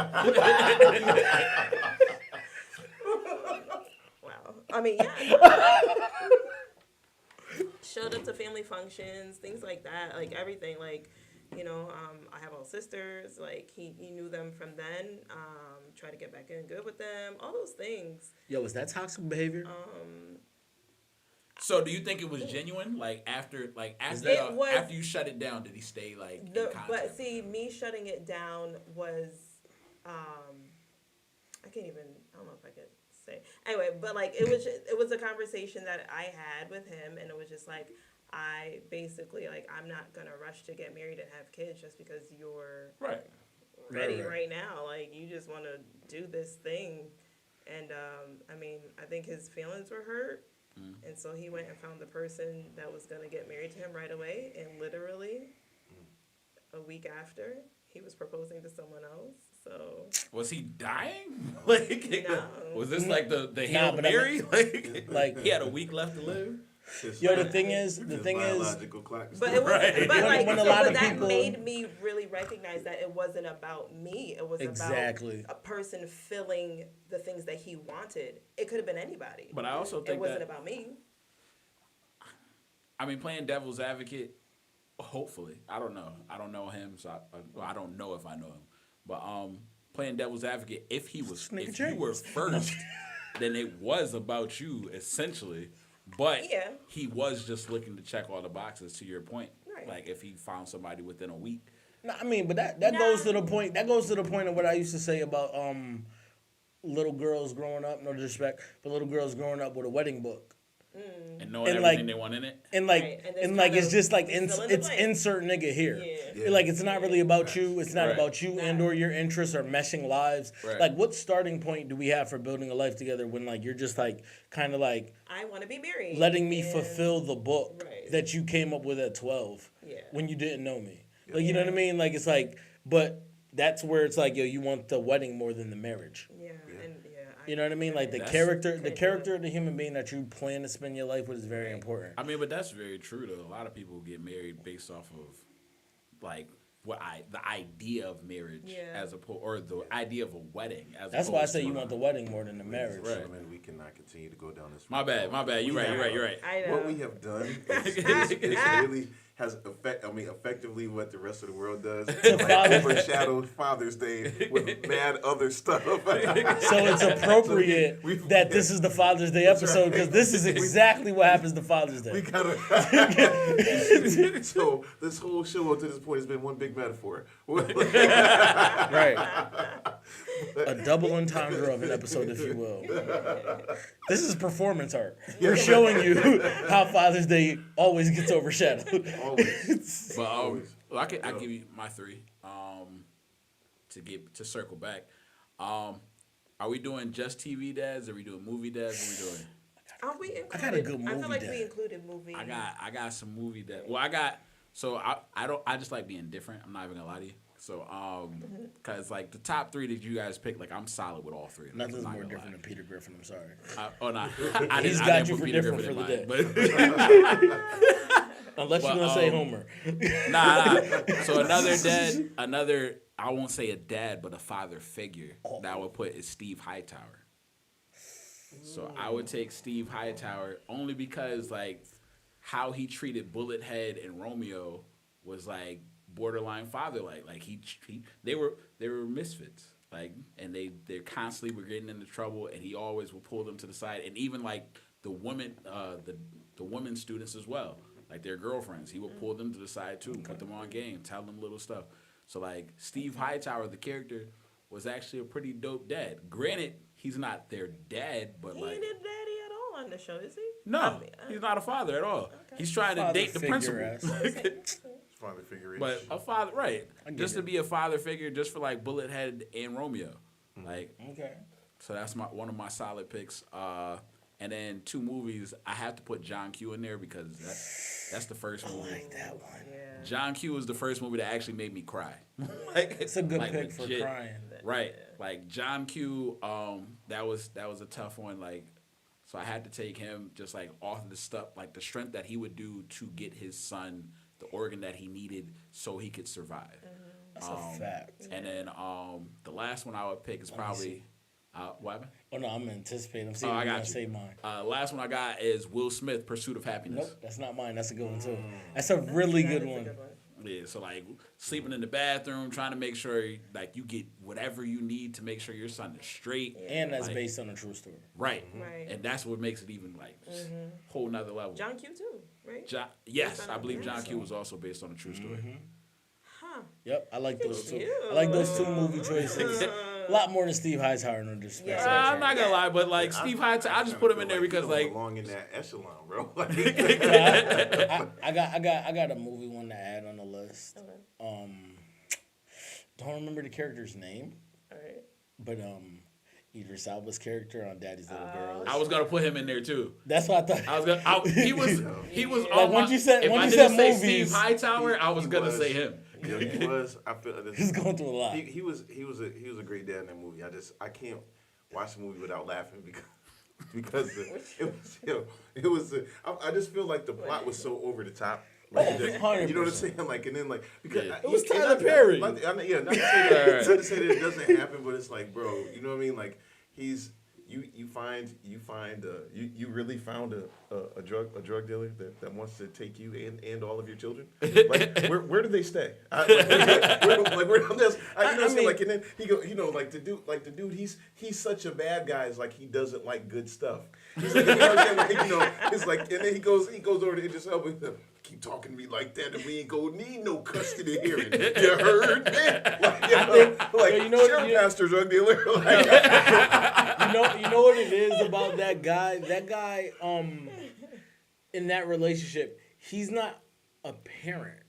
Wow. I mean, yeah. Should have come to family functions, things like that, like everything, like, you know, I have all sisters, like, he knew them from then, try to get back in good with them, all those things. Yo, is that toxic behavior? So do you think it was genuine? Like after It was- after you shut it down, did he stay like in contact? But see, me shutting it down was, I can't even, I don't know if I could say. Anyway, but like it was a conversation that I had with him, and it was just like, I basically, like, I'm not gonna rush to get married and have kids just because you're Right. ready Right. right now. Like, you just want to do this thing. And I mean, I think his feelings were hurt. And so he went and found the person that was going to get married to him right away. And literally a week after, he was proposing to someone else. So Was he dying? Like, No. was this like the Nah, Hail but I Mary? Like- he had a week left to live. Yo, the thing is, biological clock. but it was, Right. but like, When a so, lot but of that people- made me really recognize that it wasn't about me. It was Exactly. about a person filling the things that he wanted. It could have been anybody. But I also It think wasn't that about me. I mean, playing devil's advocate. Hopefully, I don't know. I don't know him, so I don't know if I know him. But playing devil's advocate, if you were first, then it was about you essentially. But Yeah. he was just looking to check all the boxes. To your point, Right. like if he found somebody within a week. No, I mean, but that goes to the point. That goes to the point of what I used to say about little girls growing up. No disrespect, but little girls growing up with a wedding book. And knowing And, everything like- they want in it. And like, Right, and and it's like, kind it's of just like fill in the it's blank. insert nigga here. Yeah. Yeah. Like, it's not really about you. It's not Right. about you and or your interests or meshing lives. Right. Like, what starting point do we have for building a life together when like you're just like kind of like I want to be married. letting me and- fulfill the book Right. that you came up with at 12 Yeah. when you didn't know me. Like, you know what I mean? Like, it's like, but that's where it's like, yo, you want the wedding more than the marriage. Yeah, and yeah. You know what I mean? Like the That's- character, the Couldn't do character it. of the human being that you plan to spend your life with is very important. I mean, but that's very true though. A lot of people get married based off of like the idea of marriage Yeah. as or the idea of a wedding. That's why I say you want the wedding more than the marriage. Right. Gentlemen, we cannot continue to go down this. My bad. You're right. I know. What we have done is really has effectively what the rest of the world does. Like overshadowed Father's Day with mad other stuff. So it's appropriate we- that this is the Father's Day episode because this is exactly what happens to Father's We Day. gotta. So this whole show up to this point has been one big metaphor. Right. A double entendre of an episode, if you will. This is performance art. We're showing you how Father's Day always gets overshadowed. Always. But Always. well, I give you my three. To circle back, are we doing just TV dads? Are we doing movie dads? What are we doing? We included, I got a good I feel movie like dad. we included movie. I got some movie dads. Well, I just like being different. I'm not even gonna lie to you. So cause like the top three that you guys picked, like I'm solid with all three. of them. Nothing's I'm not more gonna different than Peter Griffin. I'm sorry. lie. Oh no, He's I got didn't you put for Peter different Griffin for in the mine, Unless you're But, gonna say Homer. Nah. So another I won't say a dad, but a father figure that I would put is Steve Hightower. So I would take Steve Hightower only because like how he treated Bullethead and Romeo was like borderline father like they were misfits like and they constantly were getting into trouble and he always would pull them to the side and even like the women the women students as well like their girlfriends he would pull them to the side too put them on game tell them little stuff so like Steve Hightower the character was actually a pretty dope dad granted he's not their dad but He like ain't a daddy at all on the show, is he? no I mean, he's not a father at all he's trying to Father date the figure principal ass. Father figure. But a father, right? get Just to it. be a father figure, just for like Bullethead and Romeo, like. Okay. So that's one of my solid picks. And then two movies, I have to put John Q in there because that's the first movie. Like that one. Yeah. John Q was the first movie that actually made me cry. Like, It's a good like, pick for legit. crying. Right, like John Q. That was a tough one. Like, so I had to take him just like off of the stuff, like the strength that he would do to get his son the organ that he needed so he could survive. That's a fact. And then the last one I would pick is probably What happened? Oh no, I'm anticipating. I'm seeing I you got gonna you. say mine. Last one I got is Will Smith, Pursuit of Happiness. Nope, that's not mine. That's a good one too. That's a really That good is a one. good one. Yeah, so like sleeping in the bathroom, trying to make sure like you get whatever you need to make sure your son is straight. And that's Like, based on a true story. right. Right. And that's what makes it even like whole nother level. John Q too, right? Yes, Based on I a believe true John Q story. was also based on a true story. Huh. Yep, I like those two. Cute. I like those two movie choices. A lot more than Steve Hightower, no disrespect. Yeah. I'm not gonna lie, but like Steve Hightower, I just put him in there because like belong in that echelon, bro. I got a movie one to add on the list. Okay. Don't remember the character's name, All right. but Idris Elba's character on Daddy's Little Girls. I was gonna put him in there too. That's what I thought. I was gonna. He was. Like Like, once you said- If once I you didn't said say movies, Steve Hightower, I was he gonna was. say him. Yeah, he was. I feel this, He's going through a lot. he was a great dad in that movie. I can't watch the movie without laughing because it was I just feel like the plot was so over the top. Like, Oh, you know what I'm 100%. saying? Like, and then like because Yeah. It was and Tyler not- Perry. Not to say that it doesn't happen, but it's like, bro, you know what I mean? Like you really found a drug dealer that wants to take you and all of your children. Like where do they stay? I'm just you know mean- like, and then he go, you know, like the dude he's such a bad guy. It's like he doesn't like good stuff. He's like, you know what I'm saying? Like, you know, it's like, and then he goes over to Idris Elba. Keep talking to me like that, and we ain't gonna need no custody hearing. You heard, man? Like, you know what- sure, you- pastor drug dealer. Like, You know what it is about that guy? That guy, in that relationship, he's not a parent.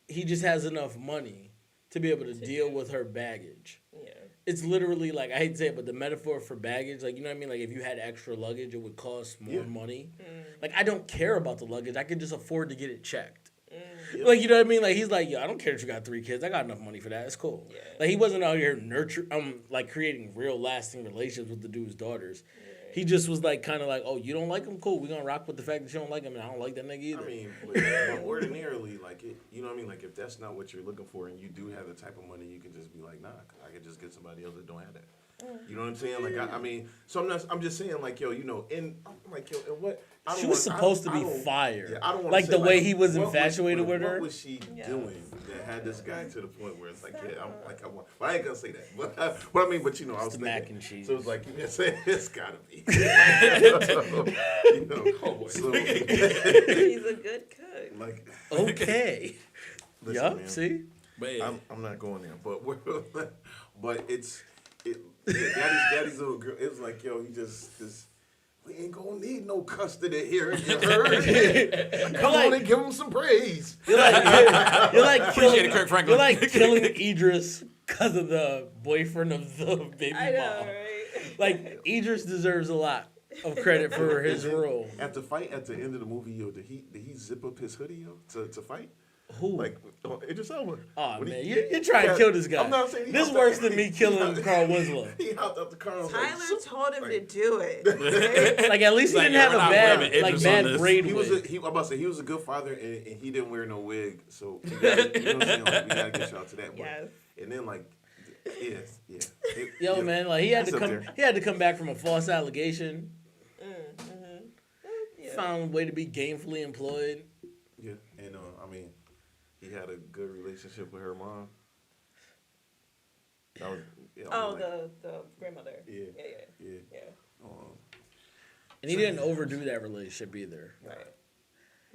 He just has enough money to be able to deal with her baggage. Yeah. It's literally like, I hate to say it, but the metaphor for baggage, like, you know what I mean? Like, if you had extra luggage, it would cost more Yeah. money. Like, I don't care about the luggage. I could just afford to get it checked. Like, you know what I mean? Like, he's like, yo, I don't care if you got 3 kids. I got enough money for that. It's cool. Yeah. Like, he wasn't out here like, creating real lasting relations with the dude's daughters. He just was like, kind of like, oh, you don't like him? Cool. We're going to rock with the fact that you don't like him, and I don't like that nigga either. I mean, but ordinarily, like, you know what I mean? Like, if that's not what you're looking for and you do have the type of money, you can just be like, nah, I could just get somebody else that don't have that. You know what I'm saying? Like, I mean, so I'm just saying, like, yo, you know, and what? I don't She was want- supposed to I be don't- fire. Yeah, I don't wanna Like, say, the way he was what infatuated with her. What was she Yeah. doing that had this guy to the point where it's like, yeah, I'm like, I want. Well, I ain't gonna say that, but I mean, but you know, I was the thinking, mac and cheese. So it's like, you know, it's gotta be. You know, Oh, boy. so He's a good cook. like, Okay. listen, Yup, man, see? But yeah, I'm not going there, but daddy's little girl. It was like, yo, he just we ain't gonna need no custody here. You heard? Come on and give him some praise. You're like Appreciate killing, it, Kirk Franklin. you're like killing Idris because of the boyfriend of the baby I know, mom. right? Like, Idris deserves a lot of credit for his role. At the fight at the end of the movie, yo, did he zip up his hoodie, yo, to fight? Who? Like, Idris Elba. Oh When man, he- you're trying to kill this guy. I'm not saying he This hopped worse out- than me killing Carl Winslow. He hopped out the car. And was Tyler like, told him to like, do it. Okay? Like, at least he Like, didn't yeah, have we're a not bad blaming Idris on bad this. braid He was wig. I'm about to say he was a good father and he didn't wear no wig, so you know what I'm saying? Like, we gotta get y'all to that. But, Yes. And then like, yeah. Yo, Yeah. man, like he had It's to up come. there. He had to come back from a false allegation. Yeah. Found a way to be gainfully employed. Yeah, and I mean, he had a good relationship with her mom. That was, yeah, I Oh, mean, like, the grandmother. Yeah. Yeah. yeah. Um, And he didn't overdo that relationship either. Right.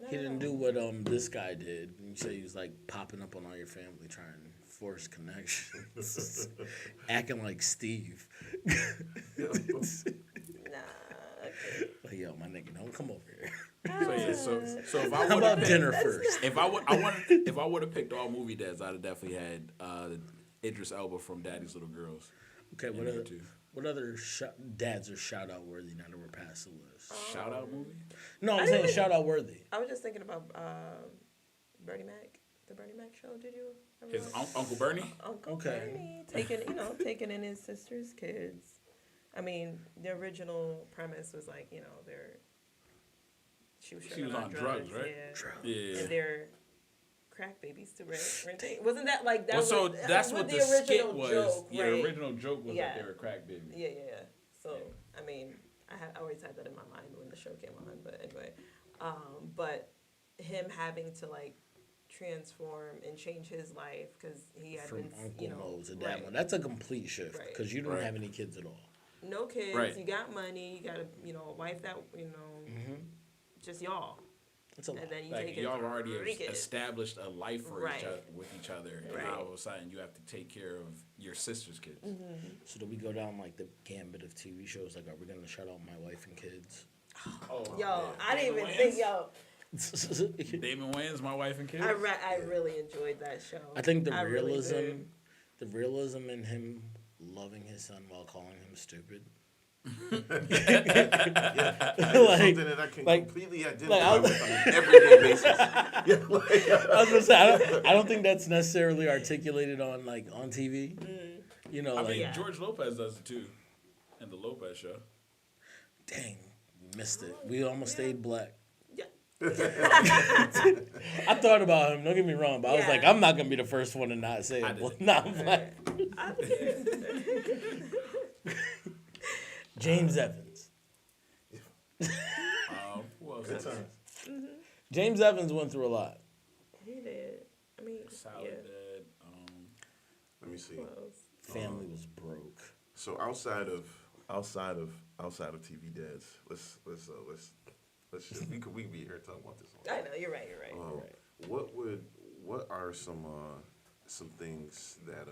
He didn't do what this guy did. You say he was like popping up on all your family, trying to force connections, acting like Steve. Nah. Okay. Like, yo, my nigga, don't come over here. so yeah, so if I How would about have dinner first? if I would have picked all movie dads, I'd have definitely had Idris Elba from Daddy's Little Girls. Okay, in what there, other too. dads are shout out worthy now that we're past the list? Shout out movie. No, I'm I saying didn't- shout out worthy. I was just thinking about Bernie Mac. The Bernie Mac show. Did you ever His watch? Uncle Bernie. Uncle Okay. Bernie taking in his sister's kids. I mean, the original premise was like, she was She was on drugs, right? Yeah. Drugs. Yeah. And they're crack babies to rent. Wasn't that like that? Well, so was, that's was what the original skit was. joke, Yeah, right? the original joke was Yeah. that they were crack babies. Yeah. So I mean, I always had that in my mind when the show came on. But anyway, but him having to like transform and change his life because he had From been, Uncle Mo to Dad right. Mo. That's a complete shift Right. because you don't Right. have any kids at all. No kids. Right. You got money. You got a a wife that just y'all. It's a lot. And then you Like take it. y'all already freak it. established a life for Right. with each other, and Right. all of a sudden you have to take care of your sister's kids. So do we go down like the gambit of TV shows? Like, are we gonna shut out my wife and kids? Oh, Yo, I didn't even Damon think. Wayans? Yo, Damon Wayans, my wife and kids. I really enjoyed that show. I think the I really realism, did. the realism in him loving his son while calling him stupid. That's Like- something that I can like- completely identify like, I- with on an everyday basis. Yeah, like, I was gonna say I don't think that's necessarily articulated on TV. You know, I like mean, Yeah. George Lopez does it too, in the Lopez show. dang, we missed it. We almost stayed black. Yeah. I thought about him. Don't get me wrong, but I was Yeah. like, I'm not gonna be the first one to not say I it. did. Nah, I'm black. James Evans. Who else? Good is times. James Evans went through a lot. He did. I mean, Solid yeah. Dead. Let me see. Who else? Family was broke. So outside of TV dads, let's we could be here talking about this. I know you're right. You're right. What are some things that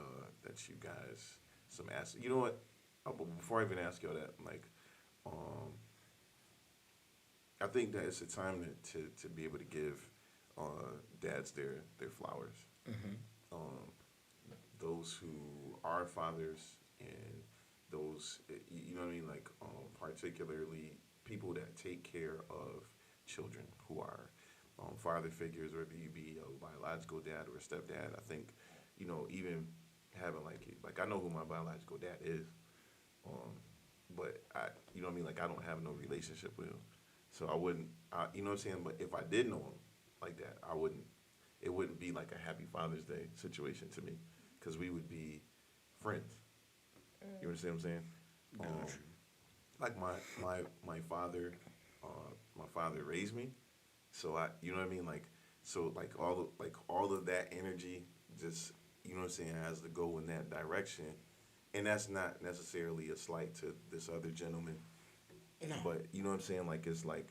you guys ask? You know what? But before I even ask y'all that, like, I think that it's a time to be able to give dads their flowers. Those who are fathers and those, you know what I mean, like particularly people that take care of children who are father figures, whether you be a biological dad or a stepdad. I think, even having like I know who my biological dad is, but you know what I mean, like I don't have no relationship with him, so I wouldn't, you know what I'm saying. But if I did know him like that, it wouldn't be like a Happy Father's Day situation to me, because we would be friends. You understand what I'm saying? Like my father, my father raised me, so you know what I mean. Like, so like all of that energy, just, you know what I'm saying, has to go in that direction, and that's not necessarily a slight to this other gentleman. No. But you know what I'm saying. Like, it's like,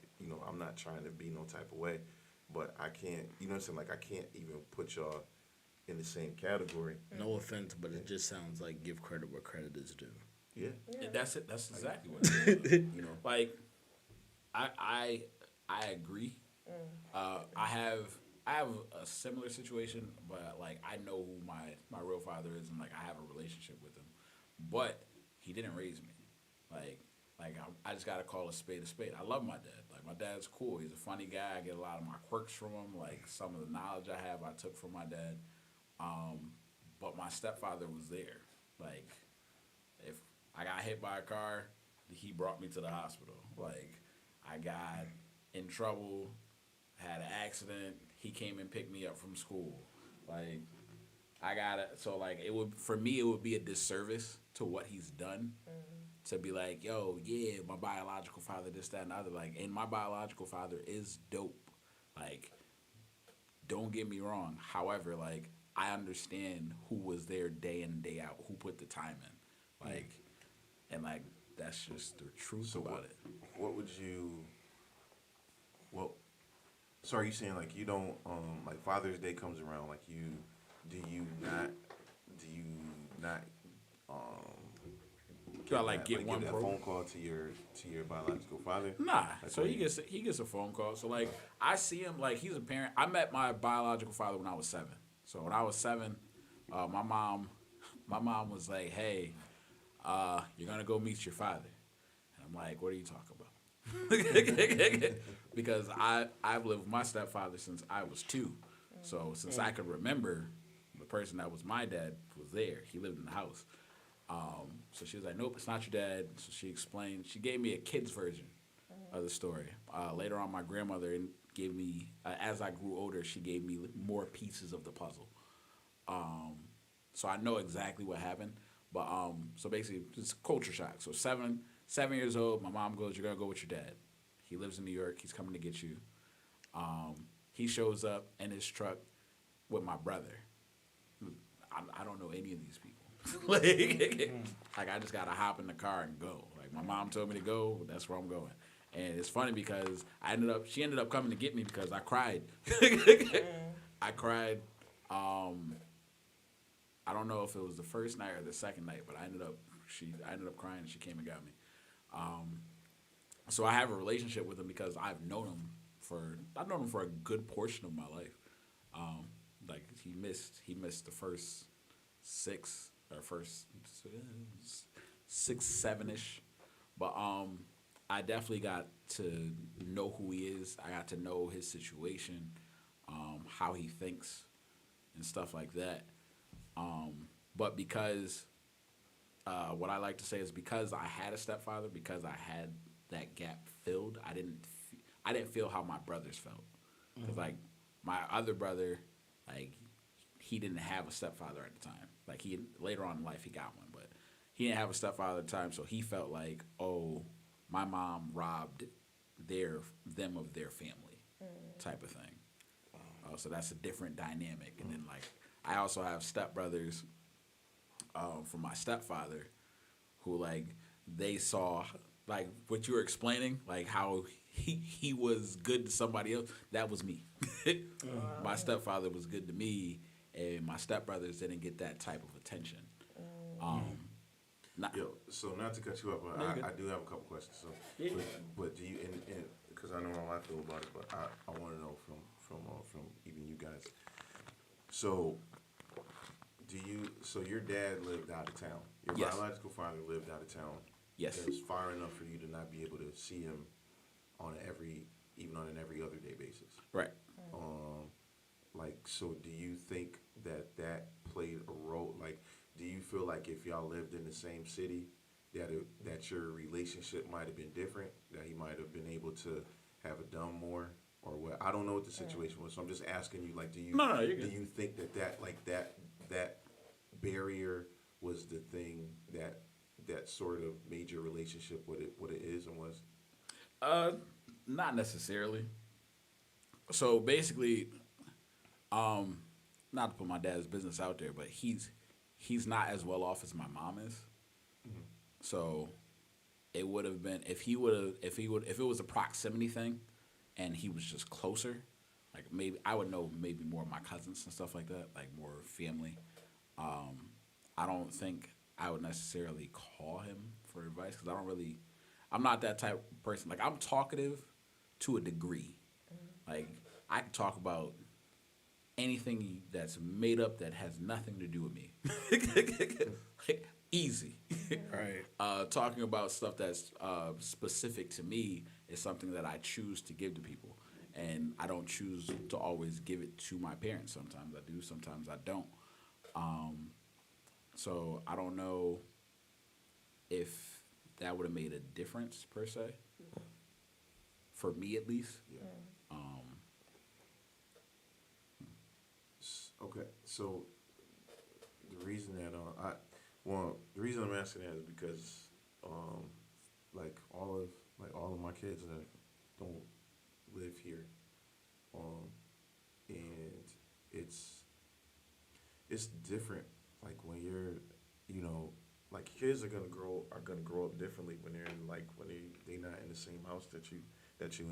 I'm not trying to be no type of way, but I can't. You know what I'm saying. Like, I can't even put y'all in the same category. No offense, but it just sounds like give credit where credit is due. Yeah. And that's it. That's exactly what it is. Like, I agree. I have a similar situation, but like I know who my real father is, and like I have a relationship with him, but he didn't raise me. Like I just gotta call a spade a spade. I love my dad. Like, my dad's cool. He's a funny guy. I get a lot of my quirks from him. Like, some of the knowledge I have, I took from my dad. But my stepfather was there. Like, if I got hit by a car, he brought me to the hospital. Like, I got in trouble, had an accident, he came and picked me up from school. Like, I got it. So, like, it would be a disservice to what he's done to be like, yo, yeah, my biological father, this, that, and the other. Like, and my biological father is dope. Like, don't get me wrong. However, like, I understand who was there day in, day out, who put the time in. Like, and, like, that's just the truth about it. What would you? So are you saying, like, you don't, like, Father's Day comes around, like, do you not Do I, like, get one give that pro? phone call to your biological father? Nah. Like, So what he gets a phone call. So, like, I see him, like, he's a parent. I met my biological father when I was 7. So when I was 7, my mom was like, hey, you're gonna go meet your father. And I'm like, what are you talking about? Because I've lived with my stepfather since I was 2. So since I could remember, the person that was my dad was there. He lived in the house. So she was like, nope, it's not your dad. So she explained. She gave me a kid's version of the story. Later on, my grandmother gave me as I grew older, she gave me more pieces of the puzzle. So I know exactly what happened. But so basically, it's culture shock. So 7 years old, my mom goes, "You're gonna go with your dad. He lives in New York. He's coming to get you." He shows up in his truck with my brother. I don't know any of these people. like I just gotta hop in the car and go. Like my mom told me to go, that's where I'm going. And it's funny because she ended up coming to get me because I cried. I cried. I don't know if it was the first night or the second night, but I ended up crying and she came and got me. So I have a relationship with him because I've known him for a good portion of my life. Like he missed the first six, 7-ish. But I definitely got to know who he is. I got to know his situation, how he thinks, and stuff like that. But because what I like to say is because I had a stepfather, because I had that gap filled, I didn't feel how my brothers felt. Because like my other brother, like he didn't have a stepfather at the time. Like later on in life he got one, but he didn't have a stepfather at the time, so he felt like, oh, my mom robbed them of their family, type of thing. So that's a different dynamic. And then like I also have stepbrothers from my stepfather who like they saw like what you were explaining, like how he was good to somebody else. That was me. My stepfather was good to me, and my stepbrothers didn't get that type of attention. So not to cut you off, but I do have a couple questions. So, but do you, and because I know how I feel about it, but I want to know from even you guys. So, so your dad lived out of town. Your Yes. biological father lived out of town. Yes. It was far enough for you to not be able to see him even on an every other day basis. Right. Like, so do you think that played a role? Like, do you feel like if y'all lived in the same city, that your relationship might have been different? That he might have been able to have done more, or what? I don't know what the situation was, so I'm just asking you. Like, do you No, you're good. do you think that barrier was the thing that sort of made your relationship what it is and was? Not necessarily. So basically, not to put my dad's business out there, but he's not as well off as my mom is. Mm-hmm. So it would have been if it was a proximity thing, and he was just closer, like maybe I would know maybe more of my cousins and stuff like that, like more family. I don't think I would necessarily call him for advice because I'm not that type of person. Like I'm talkative to a degree. Like I can talk about anything that's made up that has nothing to do with me. Like, easy. Right. Talking about stuff that's specific to me is something that I choose to give to people. And I don't choose to always give it to my parents. Sometimes I do, sometimes I don't. So I don't know if that would have made a difference per se. For me at least. Yeah. Okay, so the reason that the reason I'm asking that is because like all of my kids that don't live here, and it's different. Like when like kids are gonna grow up differently when they're in they not in the same house that you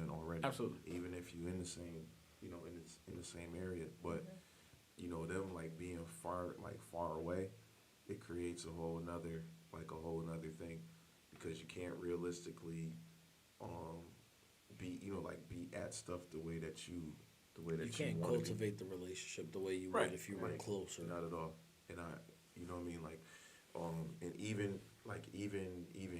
in already. Absolutely. Even if you in the same in the same area, but them like being far away, it creates a whole nother thing because you can't realistically be at stuff the way that you can't wanna be. cultivate the relationship the way you Right. would if you were closer. Not at all. And you know what I mean? Like, and even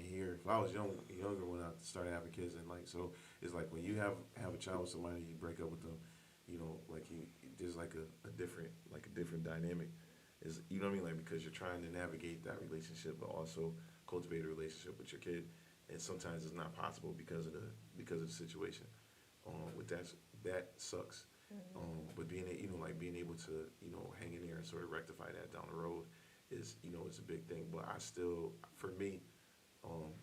here, if I was younger when I started having kids, and like, so it's like when you have a child with somebody, you break up with them, there's like a different dynamic. Is, you know what I mean? Like, because you're trying to navigate that relationship, but also cultivate a relationship with your kid, and sometimes it's not possible because of the situation. that sucks. But being being able to hang in there and sort of rectify that down the road is is a big thing. But I still, for me,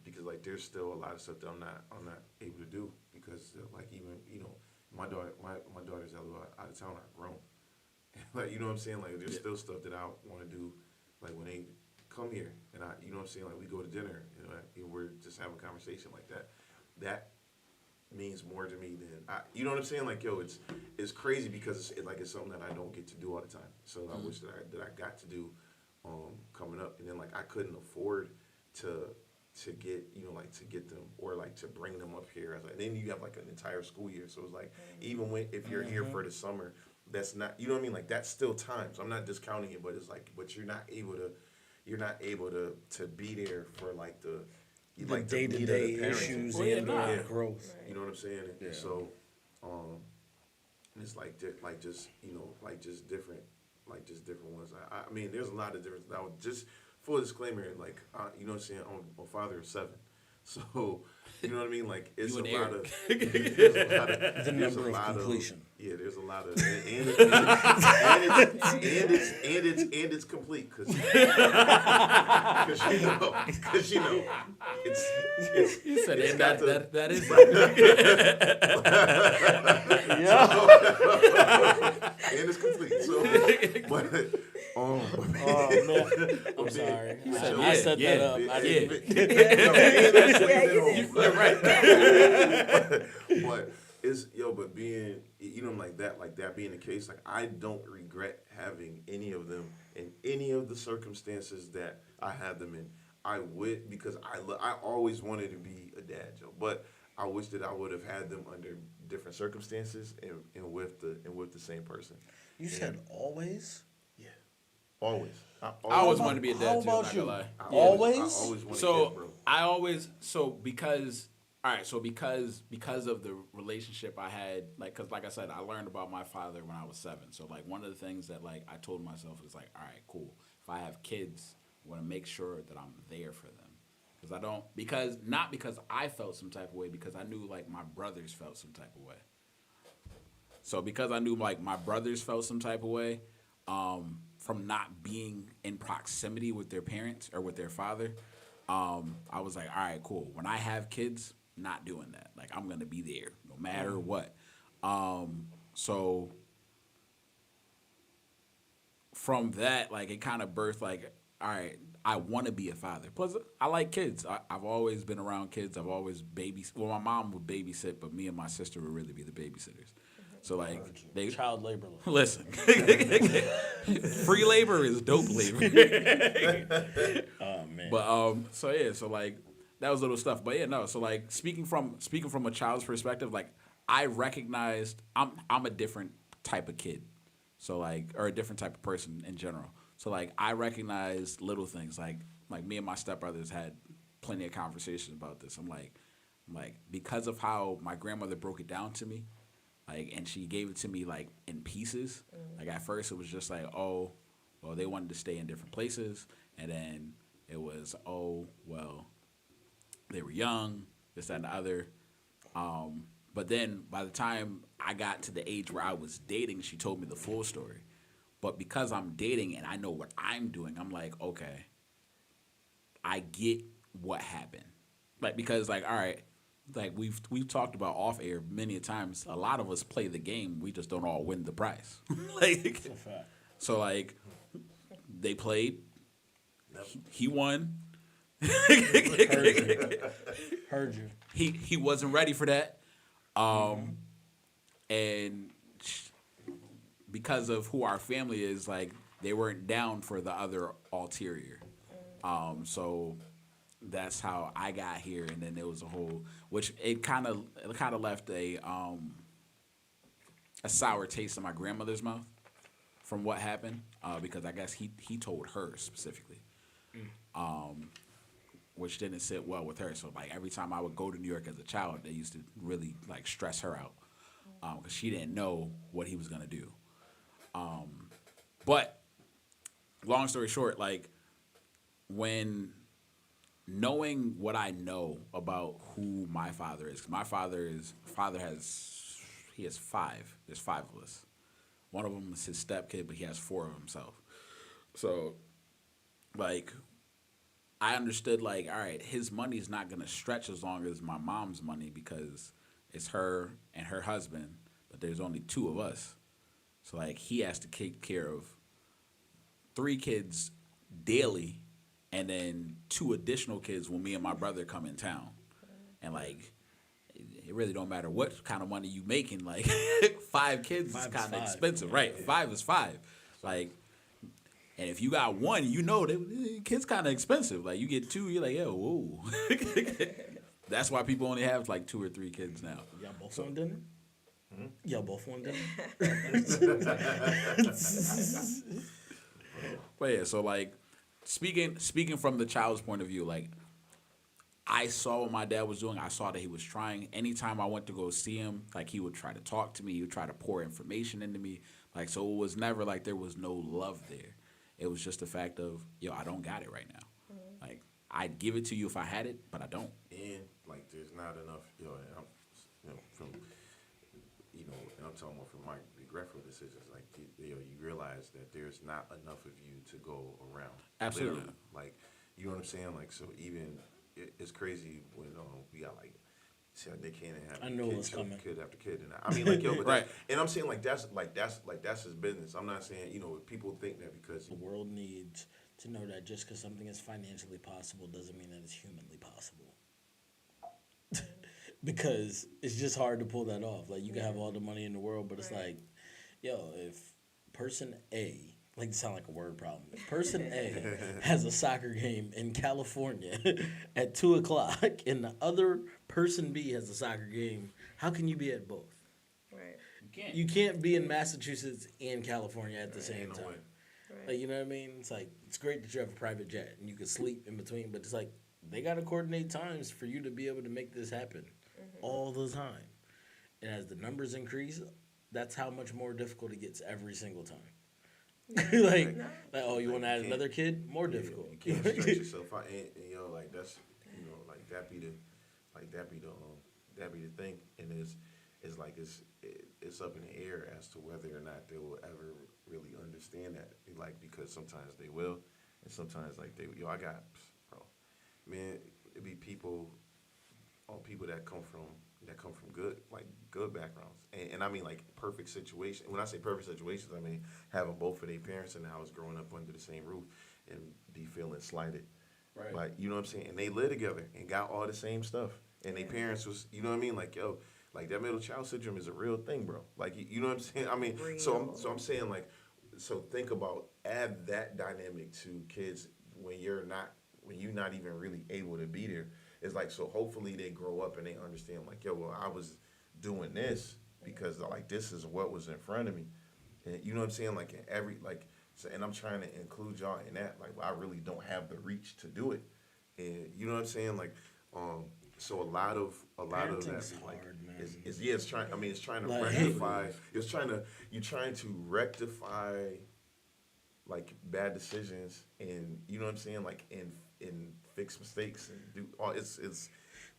because like there's still a lot of stuff that I'm not able to do because like even my daughter's out of town, are grown. Like what I'm saying, like there's still stuff that I want to do, like when they come here and I what I'm saying, like we go to dinner, we're just having a conversation like that. That means more to me than what I'm saying, like it's crazy because it's something that I don't get to do all the time. So I wish that I got to do coming up, and then like I couldn't afford to get to get them or like to bring them up here. And then you have like an entire school year, so it's like even if you're here for the summer, that's not what I mean, like that's still time. So I'm not discounting it, but it's like you're not able to be there for like the day-to-day issues and growth. You know what I'm saying? Yeah. So, it's just different ones. I mean, there's a lot of difference. Now, just full disclaimer, like you know what I'm saying, I'm a father of 7. So, you know what I mean? Like, it's a lot of... The number of completion. There's a lot of... And it's complete, because it's... You said it's that is... And it's complete, so... But... Oh man, I'm sorry. I set that up. I didn't. You're right. But but being like that being the case, like I don't regret having any of them in any of the circumstances that I had them in. I would, because I always wanted to be a dad, Joe, but I wish that I would have had them under different circumstances and with the same person. You said always? Yeah, always. I always wanted to be a dad too. How I'm about not you? gonna lie. Always? I always wanted So kids, bro. I always because of the relationship I had, because like I said, I learned about my father when I was 7. So like one of the things that like I told myself is like, all right, cool. If I have kids, I want to make sure that I'm there for them, not because I felt some type of way, because I knew like my brothers felt some type of way. So because I knew like my brothers felt some type of way, from not being in proximity with their parents or with their father, I was like, all right, cool. When I have kids, not doing that. Like, I'm going to be there no matter what. So from that, like, it kind of birthed, like, all right, I want to be a father. Plus, I like kids. I've always been around kids. I've always Well, my mom would babysit, but me and my sister would really be the babysitters. So like child labor. Listen, free labor is dope labor. Oh man. But so like that was little stuff. But yeah, no. So like speaking from a child's perspective, like I recognized I'm a different type of kid. So like, or a different type of person in general. So like I recognized little things like me and my stepbrothers had plenty of conversations about this. I'm like because of how my grandmother broke it down to me. Like, and she gave it to me, like, in pieces. Like, at first, it was just like, oh, well, they wanted to stay in different places. And then it was, oh, well, they were young, this, that, and the other. But then by the time I got to the age where I was dating, she told me the full story. But because I'm dating and I know what I'm doing, I'm like, okay, I get what happened. Like, because, like, all right. Like we've talked about off air many times. A lot of us play the game. We just don't all win the prize. Like, so like they played. He won. Heard you. He wasn't ready for that. And because of who our family is, like they weren't down for the other ulterior. So that's how I got here, and then there was a whole, which it kind of left a sour taste in my grandmother's mouth from what happened, because I guess he told her specifically, which didn't sit well with her. So like every time I would go to New York as a child, they used to really like stress her out, because she didn't know what he was gonna do. But long story short, like when knowing what I know about who my father is, 'cause my father he has 5. There's 5 of us. One of them is his stepkid, but he has 4 of himself. So, like, I understood, like, all right, his money's not going to stretch as long as my mom's money because it's her and her husband, but there's only 2 of us. So, like, he has to take care of 3 kids daily and then 2 additional kids when me and my brother come in town. And, like, it really don't matter what kind of money you making. Like, 5 kids is kind of expensive, right? 5 is 5. Like, and if you got 1, you know that kids kind of expensive. Like, you get 2, you're like, yo, whoa. That's why people only have like 2 or 3 kids now. Y'all both want dinner? Y'all both want dinner? But yeah, so like speaking from the child's point of view, like I saw what my dad was doing. I saw that he was trying. Anytime I went to go see him, like he would try to talk to me. He would try to pour information into me. Like, so it was never like there was no love there. It was just the fact of, yo, I don't got it right now. Like, I'd give it to you if I had it, but I don't. And like, there's not enough. And I'm, from, and I'm talking about from my regretful decisions. Like, you realize that there's not enough of you to go around. Absolutely. Literally. Like, you know what I'm saying? Like, so even it's crazy when we got like. See, Nick Cannon have I know kid, what's coming. Kid after kid, and I mean, like, yo, but Right. And I'm saying that's his business. I'm not saying people think that because The world needs to know that just because something is financially possible doesn't mean that it's humanly possible. Because it's just hard to pull that off. Like, you can have all the money in the world, but it's like, yo, if person A, like, to sound like a word problem, if person A has a soccer game in California at 2:00 and the other person B has a soccer game, how can you be at both? Right. You can't be in Massachusetts and California at the same no time. way. Right. Like, you know what I mean? It's like, it's great that you have a private jet and you can sleep in between, but it's like, they got to coordinate times for you to be able to make this happen all the time. And as the numbers increase, that's how much more difficult it gets every single time. like, oh, you want to add can't- another kid? More difficult. You can't stretch yourself out, and like that's like that be the thing, and it's like it's up in the air as to whether or not they will ever really understand that, like, because sometimes they will, and sometimes like I got, bro, man, it be people that come from good backgrounds, and I mean like perfect situation. When I say perfect situations, I mean having both of their parents in the house, growing up under the same roof, and be feeling slighted. Right. Like, you know what I'm saying? And they live together and got all the same stuff. And their parents was, you know what I mean? Like, yo, like that middle child syndrome is a real thing, bro. Like, you know what I'm saying? I mean, so I'm saying, like, so think about, add that dynamic to kids when you're not even really able to be there. It's like, so hopefully they grow up and they understand, like, yo, well, I was doing this because, like, this is what was in front of me. And you know what I'm saying? Like, in every, like, so, and I'm trying to include y'all in that. Like, I really don't have the reach to do it. And you know what I'm saying? Like, so a lot of that, Parenting's like, hard, man. it's trying. I mean, it's trying to Like- rectify. You're trying to rectify, like, bad decisions, and you know what I'm saying? Like, and fix mistakes and do all. It's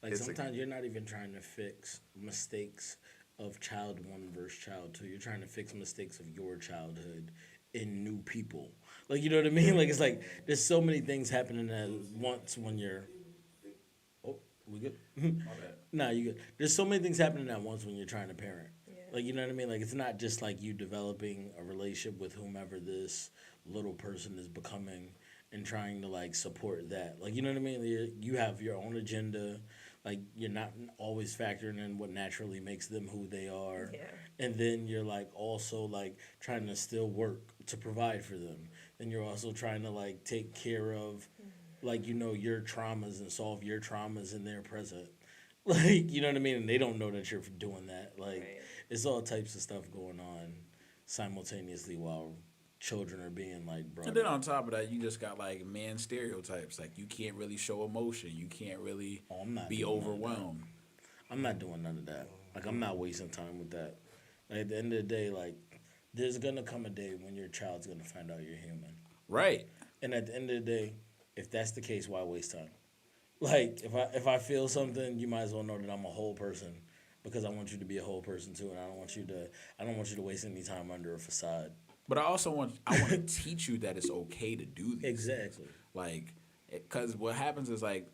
Like, it's sometimes you're not even trying to fix mistakes of child 1 versus child 2. You're trying to fix mistakes of your childhood in new people. Like, you know what I mean? Like, it's like there's so many things happening at once when you're. Oh, we good? My bad. Nah, you good. There's so many things happening at once when you're trying to parent. Yeah. Like, you know what I mean? Like, it's not just like you developing a relationship with whomever this little person is becoming and trying to, like, support that. Like, you know what I mean? You have your own agenda. Like, you're not always factoring in what naturally makes them who they are. Yeah. And then you're, like, also, like, trying to still work to provide for them. And you're also trying to, like, take care of, like, your traumas and solve your traumas in their present. Like, you know what I mean? And they don't know that you're doing that. Like, Right. it's all types of stuff going on simultaneously while children are being, like, brought And then up. on top of that, you just got like man stereotypes. Like, you can't really show emotion. You can't really Oh, I'm not be doing none of that. overwhelmed. I'm not doing none of that. Like, I'm not wasting time with that. Like, at the end of the day, like, there's going to come a day when your child's going to find out you're human. Right. And at the end of the day, if that's the case, why waste time? Like, if I feel something, you might as well know that I'm a whole person because I want you to be a whole person too, and I don't want you to waste any time under a facade. But I want to teach you that it's okay to do these. Exactly. Like, because what happens is like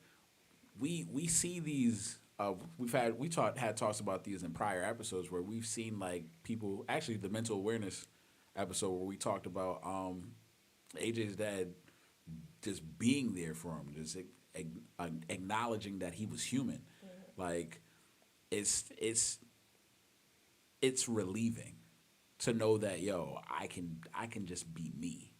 we see these. Had talks about these in prior episodes where we've seen like people. Actually, the mental awareness episode where we talked about AJ's dad just being there for him, just acknowledging that he was human. Mm-hmm. Like, it's relieving to know that I can just be me.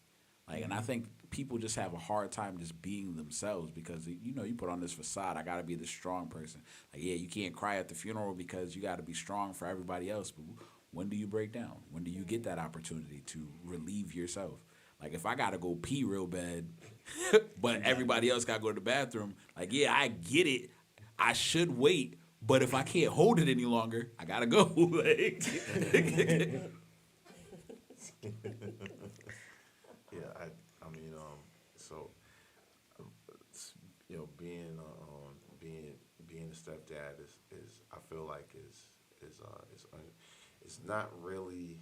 Like, and I think people just have a hard time just being themselves because you put on this facade. I got to be the strong person. Like, yeah, you can't cry at the funeral because you got to be strong for everybody else. But when do you break down? When do you get that opportunity to relieve yourself? Like, if I got to go pee real bad, but everybody else got to go to the bathroom, like, yeah, I get it. I should wait. But if I can't hold it any longer, I got to go. Like, yeah, I mean, so, being a stepdad is I feel like it's not really.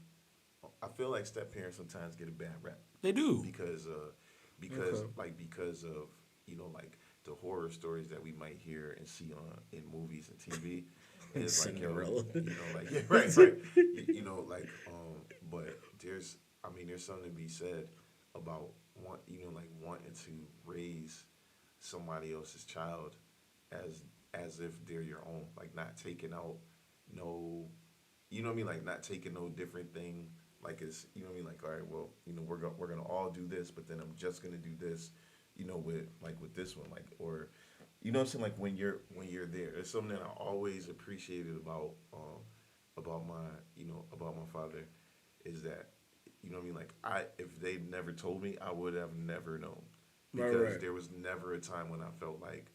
I feel like step parents sometimes get a bad rap. They do because of like the horror stories that we might hear and see in movies and TV. And it's like Cinderella. Right. But there's something to be said about wanting to raise somebody else's child as if they're your own, like not taking out no, like not taking no different thing, like it's, like, all right, well, we're gonna all do this, but then I'm just gonna do this, with this one, like, or, what I'm saying, like when you're there, it's something that I always appreciated about my father, is that, like if they never told me, I would have never known, because there was never a time when I felt like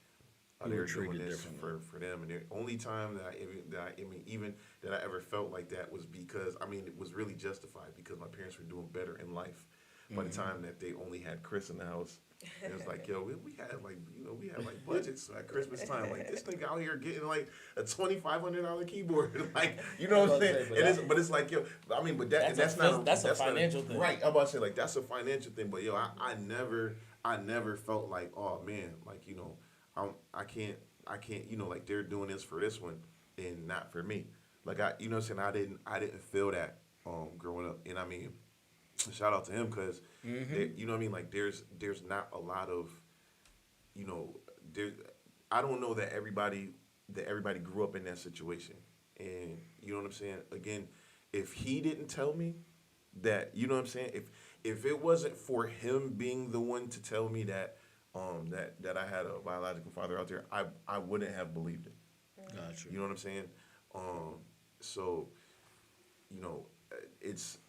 they were doing this for them, and the only time that I ever felt like that was because it was really justified because my parents were doing better in life. By the time that they only had Chris in the house, it was like, we had budgets at Christmas time. Like, this nigga out here getting like a $2,500 keyboard, like, what I'm saying. But it's like, but that's a financial thing, right? I'm about to say, like, that's a financial thing. But I never felt like, oh man, like, I can't, like they're doing this for this one and not for me. Like, I didn't feel that growing up, and shout out to him because like there's not a lot of I don't know that everybody grew up in that situation, and you know what I'm saying. Again, if he didn't tell me that, you know what I'm saying, if it wasn't for him being the one to tell me that that I had a biological father out there, I wouldn't have believed it. Gotcha. You know what I'm saying? So it's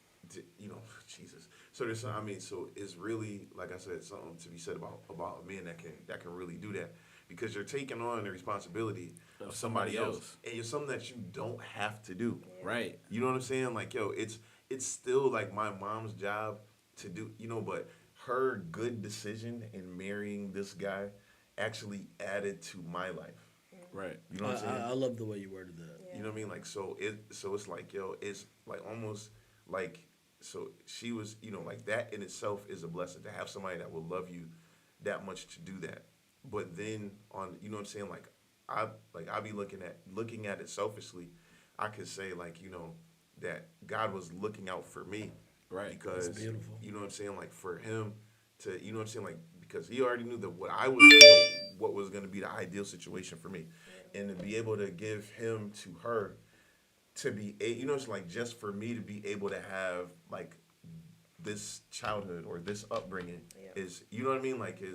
Jesus. So there's so it's really, like I said, something to be said about a man that can really do that, because you're taking on the responsibility of somebody else, and it's something that you don't have to do. Right. You know what I'm saying? Like, it's still like my mom's job to do, but her good decision in marrying this guy actually added to my life. Right. You know what I'm saying? I love the way you worded that. You know what I mean? Like, so it's like, it's like almost like, so she was, like that in itself is a blessing to have somebody that will love you that much to do that. But then on, you know what I'm saying? Like, I be looking at it selfishly. I could say, like, that God was looking out for me. Right. Because, that's beautiful. You know what I'm saying? Like, for him to, you know what I'm saying? Like, because he already knew that what was going to be the ideal situation for me. And to be able to give him to her, to be, it's like just for me to be able to have like this childhood or this upbringing is, you know what I mean? Like you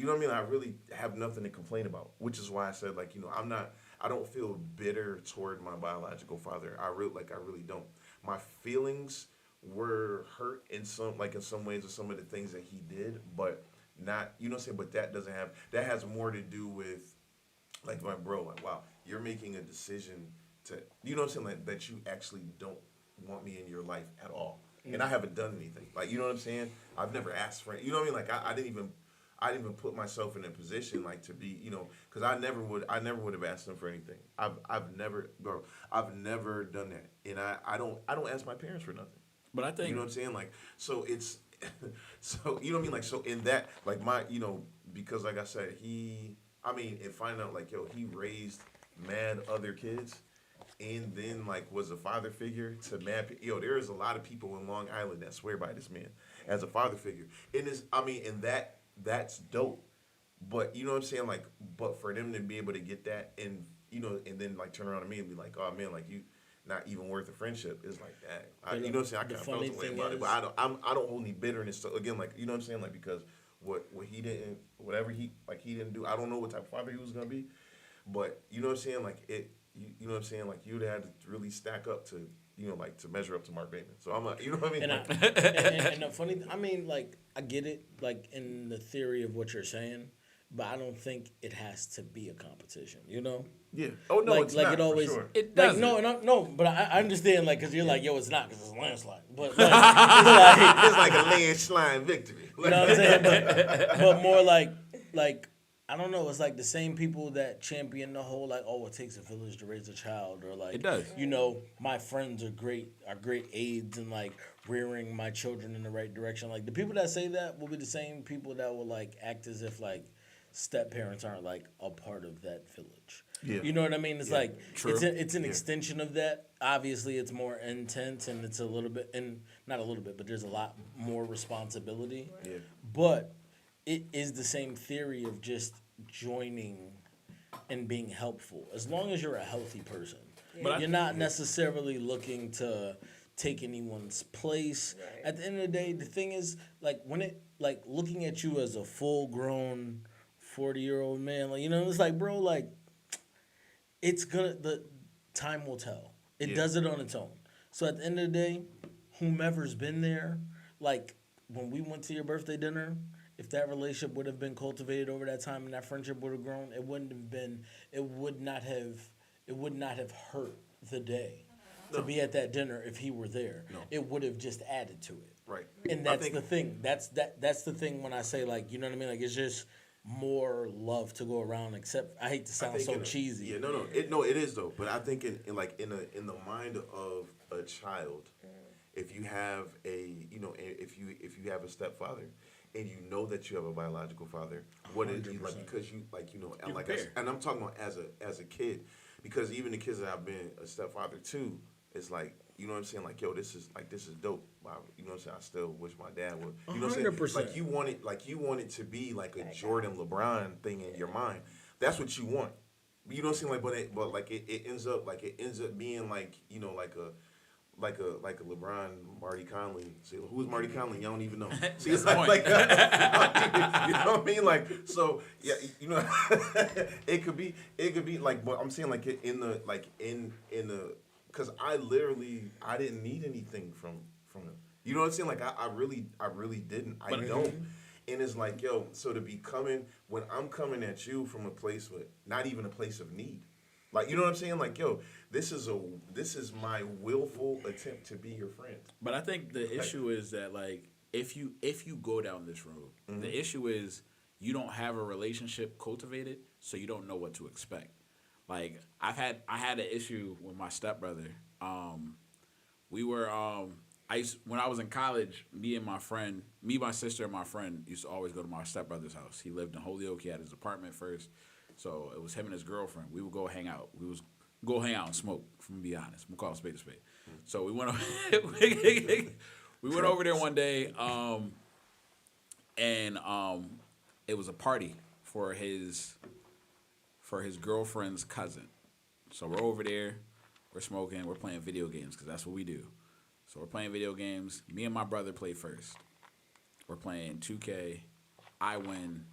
know what I mean? I really have nothing to complain about, which is why I said, like, I don't feel bitter toward my biological father. I really don't. My feelings were hurt in some ways with some of the things that he did, but not, you know what I'm saying? But that has more to do with, like, my bro, like, wow, you're making a decision to, you know what I'm saying, like, that you actually don't want me in your life at all. And I haven't done anything. Like, you know what I'm saying? I've never asked for it. You know what I mean? Like, I I didn't even put myself in a position like to be, because I never would have asked them for anything. I've never done that, and I don't ask my parents for nothing. But I think You know what I'm saying? Like, so it's, so, you know what I mean? Like, so in that, like my, because like I said, and find out like, yo, he raised mad other kids and then like was a father figure to mad, there is a lot of people in Long Island that swear by this man as a father figure. And and that's dope. But you know what I'm saying? Like, but for them to be able to get that and, and then like turn around to me and be like, oh man, like you, not even worth a friendship is like that. You know what I'm saying? I kind of felt the way about it, but I don't hold any bitterness. So again, like you know what I'm saying? Like because what he didn't, whatever he didn't do, I don't know what type of father he was gonna be, but you know what I'm saying? Like you know what I'm saying? Like you'd have to really stack up to like to measure up to Mark Bateman. So I'm like, you know what I mean? And the funny, like I get it, like in the theory of what you're saying. But I don't think it has to be a competition, Yeah. Oh no, like, it's like not. it always. For sure. it Like doesn't. no. But I understand, like, because you're like, yo, it's not because it's a landslide. But like, it's It's like a landslide victory. you know what I'm saying? But more like I don't know. It's like the same people that champion the whole like, oh, it takes a village to raise a child, or like It does. My friends are great aides in like rearing my children in the right direction. Like the people that say that will be the same people that will like act as if like step parents aren't like a part of that village. Yeah. You know what I mean? It's like True. it's an extension of that. Obviously, it's more intense and it's a little bit, and not a little bit, but there's a lot more responsibility. Yeah. But it is the same theory of just joining and being helpful. As long as you're a healthy person, But you're not necessarily looking to take anyone's place. Right. At the end of the day, the thing is, like when it like looking at you as a full grown 40-year-old man, like it's like, bro, like the time will tell. It Yeah. does it on its own. So at the end of the day, whomever's been there, like when we went to your birthday dinner, if that relationship would have been cultivated over that time and that friendship would have grown, it would not have hurt the day to be at that dinner if he were there. No. It would have just added to it. Right. And I that's think- the thing. That's the thing when I say like, you know what I mean? Like it's just more love to go around. Except I hate to I sound think so in a- cheesy. Yeah, no, it is though. But I think in the mind of a child, if you have if you have a stepfather, and you know that you have a biological father, what is like 100%. because you like and You like compare. and I'm talking about as a kid, because even the kids that I've been a stepfather to, it's like you know what I'm saying, like yo, this is dope. Wow, you know what I'm saying? I still wish my dad would. You know what I'm saying? 100%. Like you want it to be like a Jordan LeBron thing in your mind. That's what you want. You know what I'm saying? Like, but like it ends up being like like a LeBron, Marty Conley. See, who's Marty Conley? Y'all don't even know. See, it's Good like, point. you know what I mean? Like, so yeah, it could be like, but I'm saying like in the because I didn't need anything from him. You know what I'm saying? Like I really didn't. I don't. And it's like, yo, so to be coming when I'm coming at you from a place with not even a place of need. Like, you know what I'm saying? Like, yo, this is my willful attempt to be your friend. But I think the issue is that like if you go down this road, the issue is you don't have a relationship cultivated, so you don't know what to expect. Like I had an issue with my stepbrother. When I was in college, my sister, and my friend used to always go to my stepbrother's house. He lived in Holyoke. He had his apartment first. So it was him and his girlfriend. We would go hang out. And smoke, to be honest. We'll call it spade a spade. So we went over there one day, and it was a party for his girlfriend's cousin. So we're over there, we're smoking, we're playing video games because that's what we do. So we're playing video games. Me and my brother play first. We're playing 2K. I win.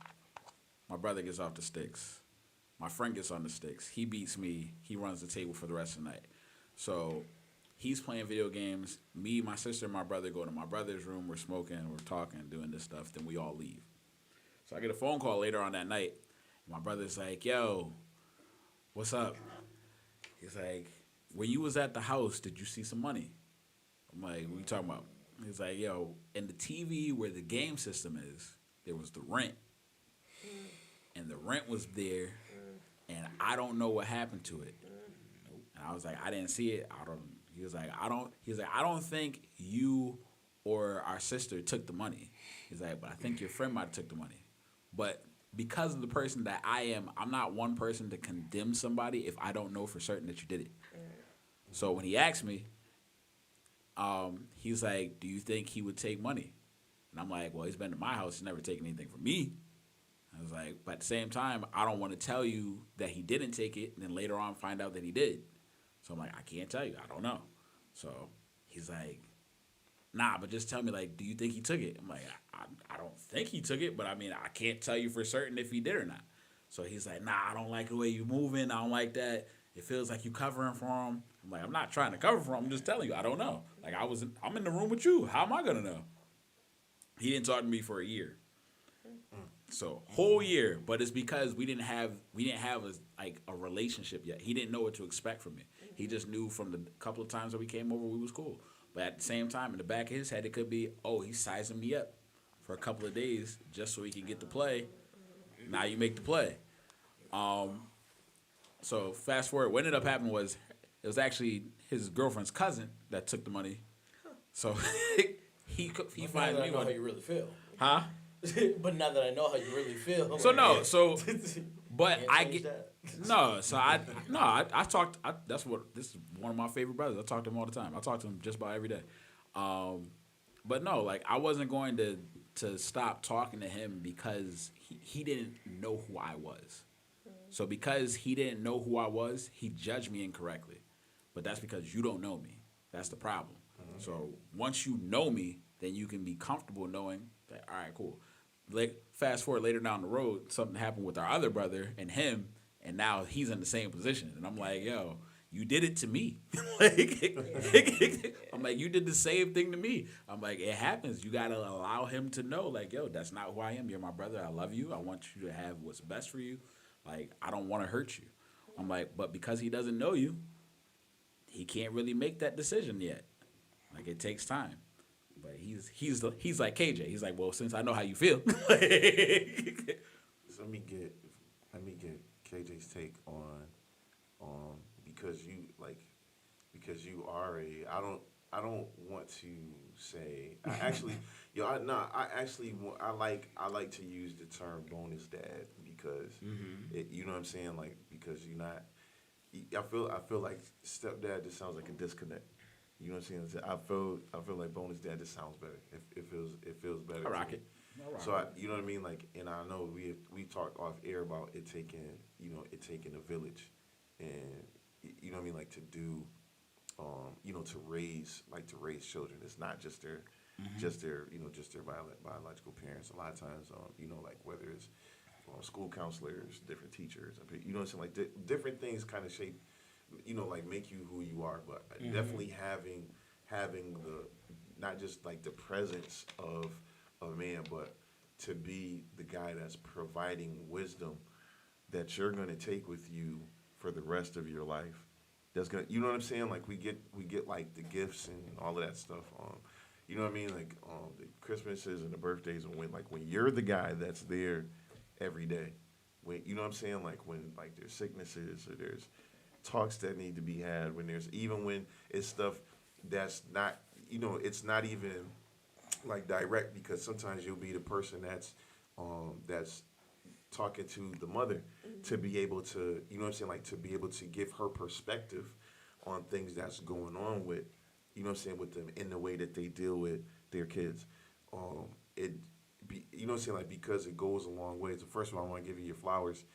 My brother gets off the sticks. My friend gets on the sticks. He beats me. He runs the table for the rest of the night. So he's playing video games. Me, my sister, and my brother go to my brother's room. We're smoking. We're talking, doing this stuff. Then we all leave. So I get a phone call later on that night. My brother's like, yo, what's up? He's like, when you was at the house, did you see some money? I'm like, what are you talking about? He's like, yo, in the TV where the game system is, there was the rent and the rent was there, and I don't know what happened to it. And I was like, I didn't see it. I don't. He was like, I don't. He was like, I don't think you or our sister took the money. He's like, but I think your friend might have took the money. But because of the person that I am, I'm not one person to condemn somebody if I don't know for certain that you did it. So when he asked me, he's like, do you think he would take money? And I'm like, well, he's been to my house. He's never taken anything from me. I was like, but at the same time, I don't want to tell you that he didn't take it and then later on find out that he did. So I'm like, I can't tell you. I don't know. So he's like, nah, but just tell me, like, do you think he took it? I'm like, I don't think he took it, but I mean, I can't tell you for certain if he did or not. So he's like, nah, I don't like the way you moving. I don't like that. It feels like you covering for him. I'm like, I'm not trying to cover for him. I'm just telling you, I don't know. Like, I'm in the room with you. How am I going to know? He didn't talk to me for a year. So whole year, but it's because we didn't have a relationship yet. He didn't know what to expect from me. He just knew from the couple of times that we came over, we was cool. But at the same time, in the back of his head, it could be, oh, he's sizing me up for a couple of days just so he can get the play. Now you make the play. So fast forward, what ended up happening was it was actually his girlfriend's cousin that took the money. So he finds me I know how one. you really feel. Huh? But now that I know how you really feel. So no, so but Can't I change get that. no. So I talked. This is one of my favorite brothers. I talk to him all the time. I talk to him just about every day. But no, like I wasn't going to stop talking to him because he didn't know who I was. So because he didn't know who I was, he judged me incorrectly. But that's because you don't know me. That's the problem. So once you know me, then you can be comfortable knowing that, all right, cool. Like, fast forward later down the road, something happened with our other brother and him, and now he's in the same position. And I'm like, yo, you did it to me. I'm like, you did the same thing to me. I'm like, it happens. You got to allow him to know, like, yo, that's not who I am. You're my brother. I love you. I want you to have what's best for you. Like, I don't want to hurt you. I'm like, but because he doesn't know you, he can't really make that decision yet. Like, it takes time. But he's like KJ. He's like, well, since I know how you feel. So let me get KJ's take on because you are I don't want to say I like to use the term bonus dad because you know what I'm saying, like, because you're not. I feel like stepdad just sounds like a disconnect. You know what I'm saying? I feel like bonus dad just sounds better. It feels better. I rock it. So you know what I mean? Like, and I know we talked off air about it taking a village, and you know what I mean, like to do, to raise children. It's not just their biological parents. A lot of times, like whether it's school counselors, different teachers, you know what I'm saying, like different things kind of shape, like make you who you are. But definitely having the not just like the presence of a man, but to be the guy that's providing wisdom that you're going to take with you for the rest of your life. That's gonna, you know what I'm saying? Like we get like the gifts and all of that stuff. You know what I mean? Like the Christmases and the birthdays, and when you're the guy that's there every day, when you know what I'm saying? Like when like there's sicknesses or there's talks that need to be had, when it's stuff that's not, it's not even like direct, because sometimes you'll be the person that's talking to the mother to be able to, you know what I'm saying, like to be able to give her perspective on things that's going on with, you know what I'm saying, with them in the way that they deal with their kids. You know what I'm saying, like, because it goes a long way. So first of all, I want to give you your flowers,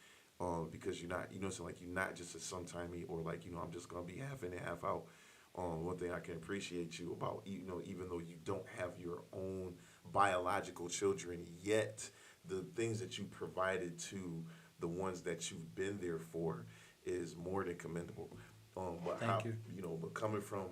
because you're not, you know what I'm saying, like you're not just a sometimey or like, I'm just going to be half in and half out. One thing I can appreciate you about, even though you don't have your own biological children yet, the things that you provided to the ones that you've been there for is more than commendable. But Thank you. But coming from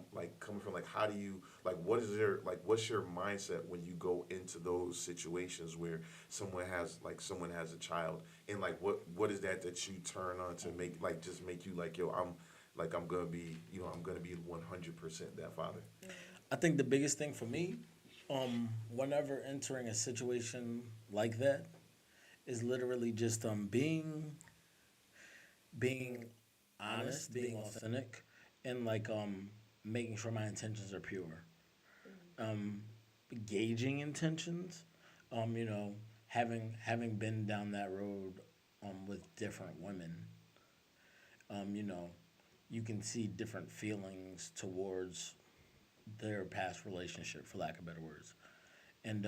how do you, like, what's your mindset when you go into those situations where someone has a child, and like what is that you turn on to make you like, yo, I'm gonna be 100% that father. I think the biggest thing for me, whenever entering a situation like that, is literally just being honest, being authentic, and like making sure my intentions are pure. Um, Gauging intentions. You know, having been down that road with different women. You know, you can see different feelings towards their past relationship, for lack of better words. And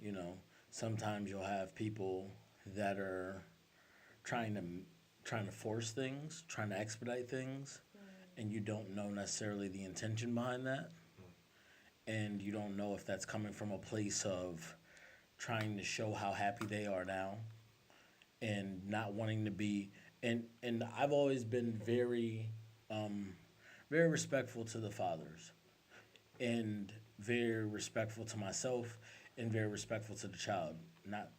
you know, sometimes you'll have people that are trying to trying to force things, trying to expedite things, and you don't know necessarily the intention behind that, and you don't know if that's coming from a place of trying to show how happy they are now and not wanting to be and I've always been very respectful to the fathers and very respectful to myself and very respectful to the child. Not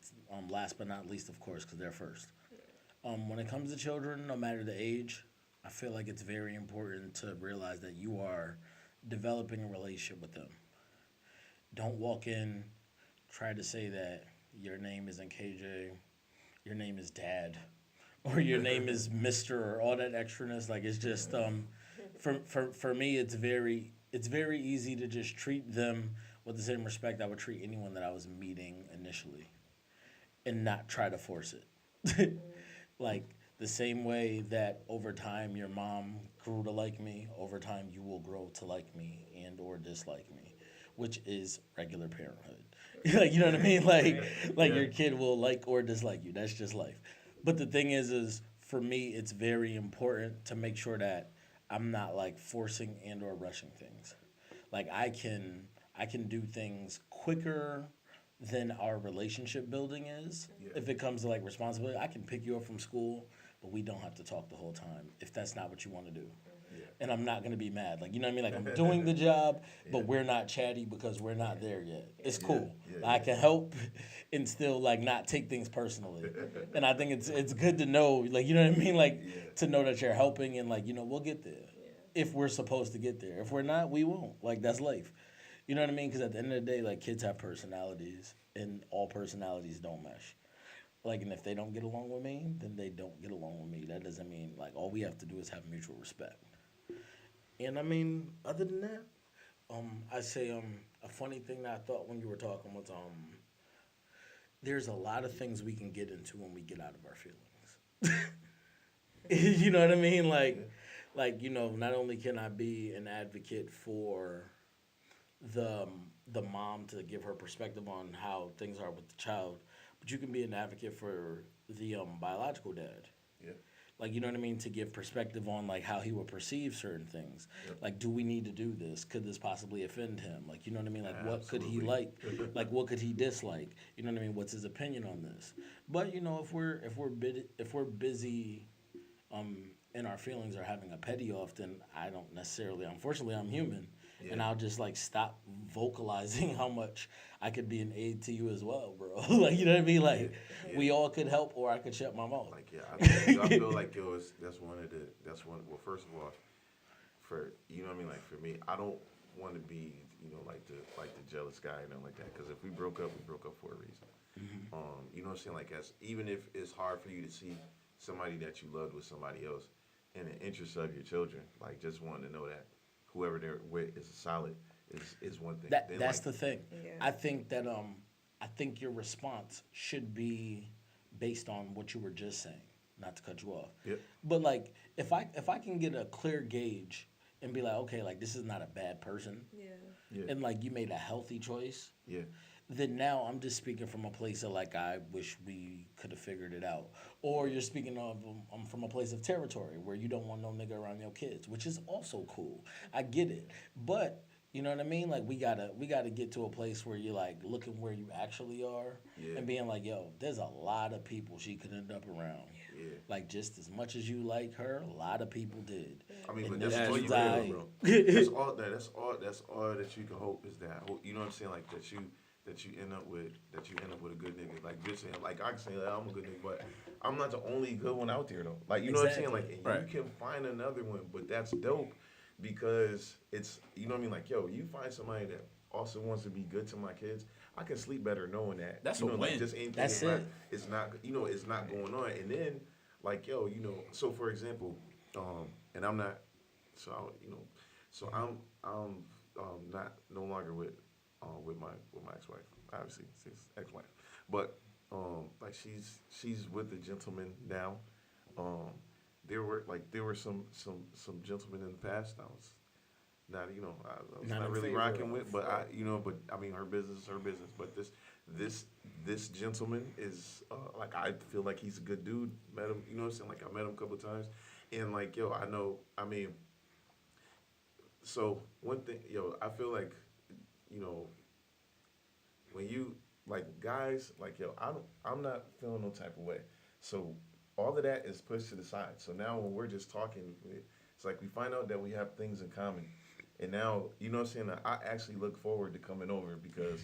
last but not least, of course, because they're first. When it comes to children, no matter the age, I feel like it's very important to realize that you are developing a relationship with them. Don't walk in, try to say that your name isn't KJ, your name is Dad, or your name is Mister, or all that extraness. Like it's just for me, it's very easy to just treat them with the same respect I would treat anyone that I was meeting initially, and not try to force it. Like the same way that over time your mom grew to like me, over time you will grow to like me and or dislike me, which is regular parenthood. Like you know what I mean? Like your kid will like or dislike you. That's just life. But the thing is for me it's very important to make sure that I'm not like forcing and or rushing things. Like I can do things quicker than our relationship building is. Yeah. If it comes to like responsibility, I can pick you up from school, but we don't have to talk the whole time if that's not what you want to do. Yeah. And I'm not gonna be mad. Like you know what I mean? Like I'm doing the job, but we're not chatty because we're not there yet. It's cool. Yeah. I can help and still like not take things personally. And I think it's good to know, like you know what I mean? Like to know that you're helping and like, you know, we'll get there. If we're supposed to get there. If we're not, we won't. Like that's life. You know what I mean? Because at the end of the day, like kids have personalities, and all personalities don't mesh. Like, and if they don't get along with me, then they don't get along with me. That doesn't mean like all we have to do is have mutual respect. And I mean, other than that, I say a funny thing that I thought when you were talking was there's a lot of things we can get into when we get out of our feelings. You know what I mean? Like you know, not only can I be an advocate for the mom to give her perspective on how things are with the child, but you can be an advocate for the biological dad. Yeah. Like you know what I mean, to give perspective on like how he would perceive certain things. Yep. Like, do we need to do this? Could this possibly offend him? Like you know what I mean? Like what could he Absolutely. like? Like what could he dislike? You know what I mean? What's his opinion on this? But you know, if we're busy in our feelings or having a petty off, then I don't necessarily. Unfortunately, I'm human. Yeah. And I'll just like stop vocalizing how much I could be an aid to you as well, bro. Like you know what I mean? Like we all could help, or I could shut my mouth. Like I feel like that's one. Well, first of all, for you know what I mean. Like for me, I don't want to be like the jealous guy and nothing like that. Because if we broke up for a reason. Mm-hmm. You know what I'm saying? Like even if it's hard for you to see somebody that you loved with somebody else in the interest of your children, like just wanting to know that whoever they're with is solid is one thing. That's the thing. Yeah. I think that I think your response should be based on what you were just saying. Not to cut you off. Yep. But like if I can get a clear gauge and be like, okay, like this is not a bad person, Yeah. and like you made a healthy choice, Yeah. then now I'm just speaking from a place of like I wish we could have figured it out, or you're speaking of from a place of territory where you don't want no nigga around your kids, which is also cool. I get it, but you know what I mean? Like we gotta get to a place where you're like looking where you actually are Yeah. and being like, yo, there's a lot of people she could end up around. Yeah. Like just as much as you like her, a lot of people did. I mean, but And that's that's all you why- can hope, bro. That's all that you can hope is that you know what I'm saying, like that you end up with a good nigga. Like you're saying, like I can say like, I'm a good nigga, but I'm not the only good one out there though. Like you know what I'm saying, like and Right. you can find another one, but that's dope because it's you know what I mean. Like yo, you find somebody that also wants to be good to my kids. I can sleep better knowing that. That's you a know, win. Like just anything That's in it. life is not, it's not going on. And then, like, yo, so for example, and I'm not, so I'm not no longer with my ex-wife. Obviously, she's ex-wife, but like she's with a gentleman now. There were some gentlemen in the past I was not I was Not not in really favor rocking of. with, but I mean her business is her business. But this gentleman is like I feel like he's a good dude. Met him, you know what I'm saying? Like I met him a couple of times, and like yo, I know. I mean, so one thing, yo, I feel like when you like guys, like yo, I'm not feeling no type of way. So all of that is pushed to the side. So now when we're just talking, it's like we find out that we have things in common. And now, you know what I'm saying? I actually look forward to coming over because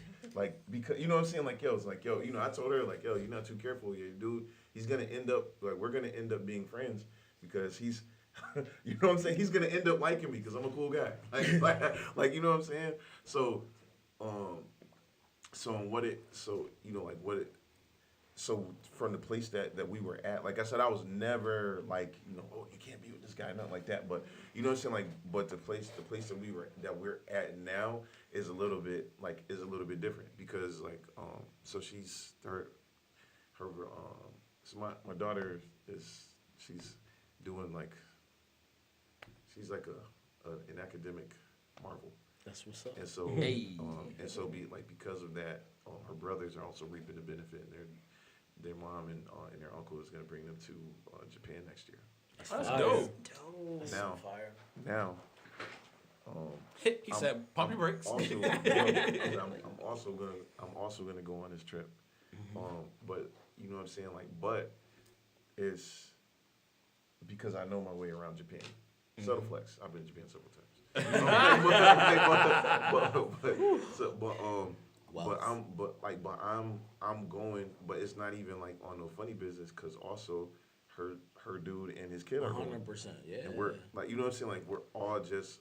you know what I'm saying? Like, yo, it's like, yo, I told her, like, yo, you're not too careful here, dude. He's going to end up, like, we're going to end up being friends because he's, you know what I'm saying? He's going to end up liking me because I'm a cool guy. Like, you know what I'm saying? So, so from the place that we were at, like I said, I was never like, oh, you can't be with this guy, nothing like that. But you know what I'm saying? Like, but the place that we're at now is a little bit different because like, so she's so my daughter she's doing like, she's like an academic marvel. That's what's up. And so, Hey. because of that, her brothers are also reaping the benefit, and their mom and their uncle is going to bring them to Japan next year. That's That's fire. dope. That's Now, fire. now, He said, "Pump your brakes." also, I'm also gonna go on this trip, but you know what I'm saying, like, but it's because I know my way around Japan. Subtle flex. I've been to Japan several times. I'm going, but it's not even like on no funny business because also her dude and his kid are going. 100%. Yeah. And we're like, you know what I'm saying? Like we're all just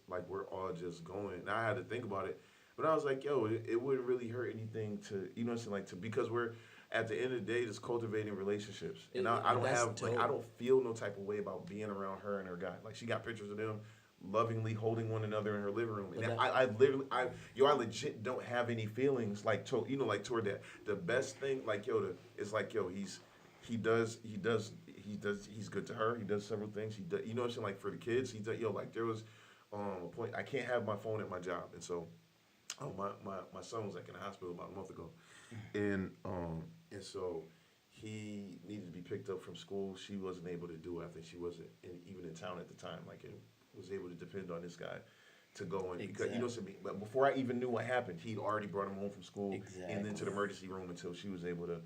going. And I had to think about it, but I was like, yo, it wouldn't really hurt anything to, you know what I'm saying? Like because we're at the end of the day just cultivating relationships. And I don't That's have like I dope. don't feel no type of way about being around her and her guy. Like she got pictures of them lovingly holding one another in her living room. And I legit don't have any feelings like toward that. The best thing like it's like he's good to her. He does several things. He does, you know what I'm saying? Like for the kids, he does, like there was a point I can't have my phone at my job, and so my son was like in the hospital about a month ago, and so he needed to be picked up from school. She wasn't able to do it. I think she wasn't even in town at the time. Like and was able to depend on this guy to go in because you know what I mean. But before I even knew what happened, he'd already brought him home from school and then to the emergency room until she was able to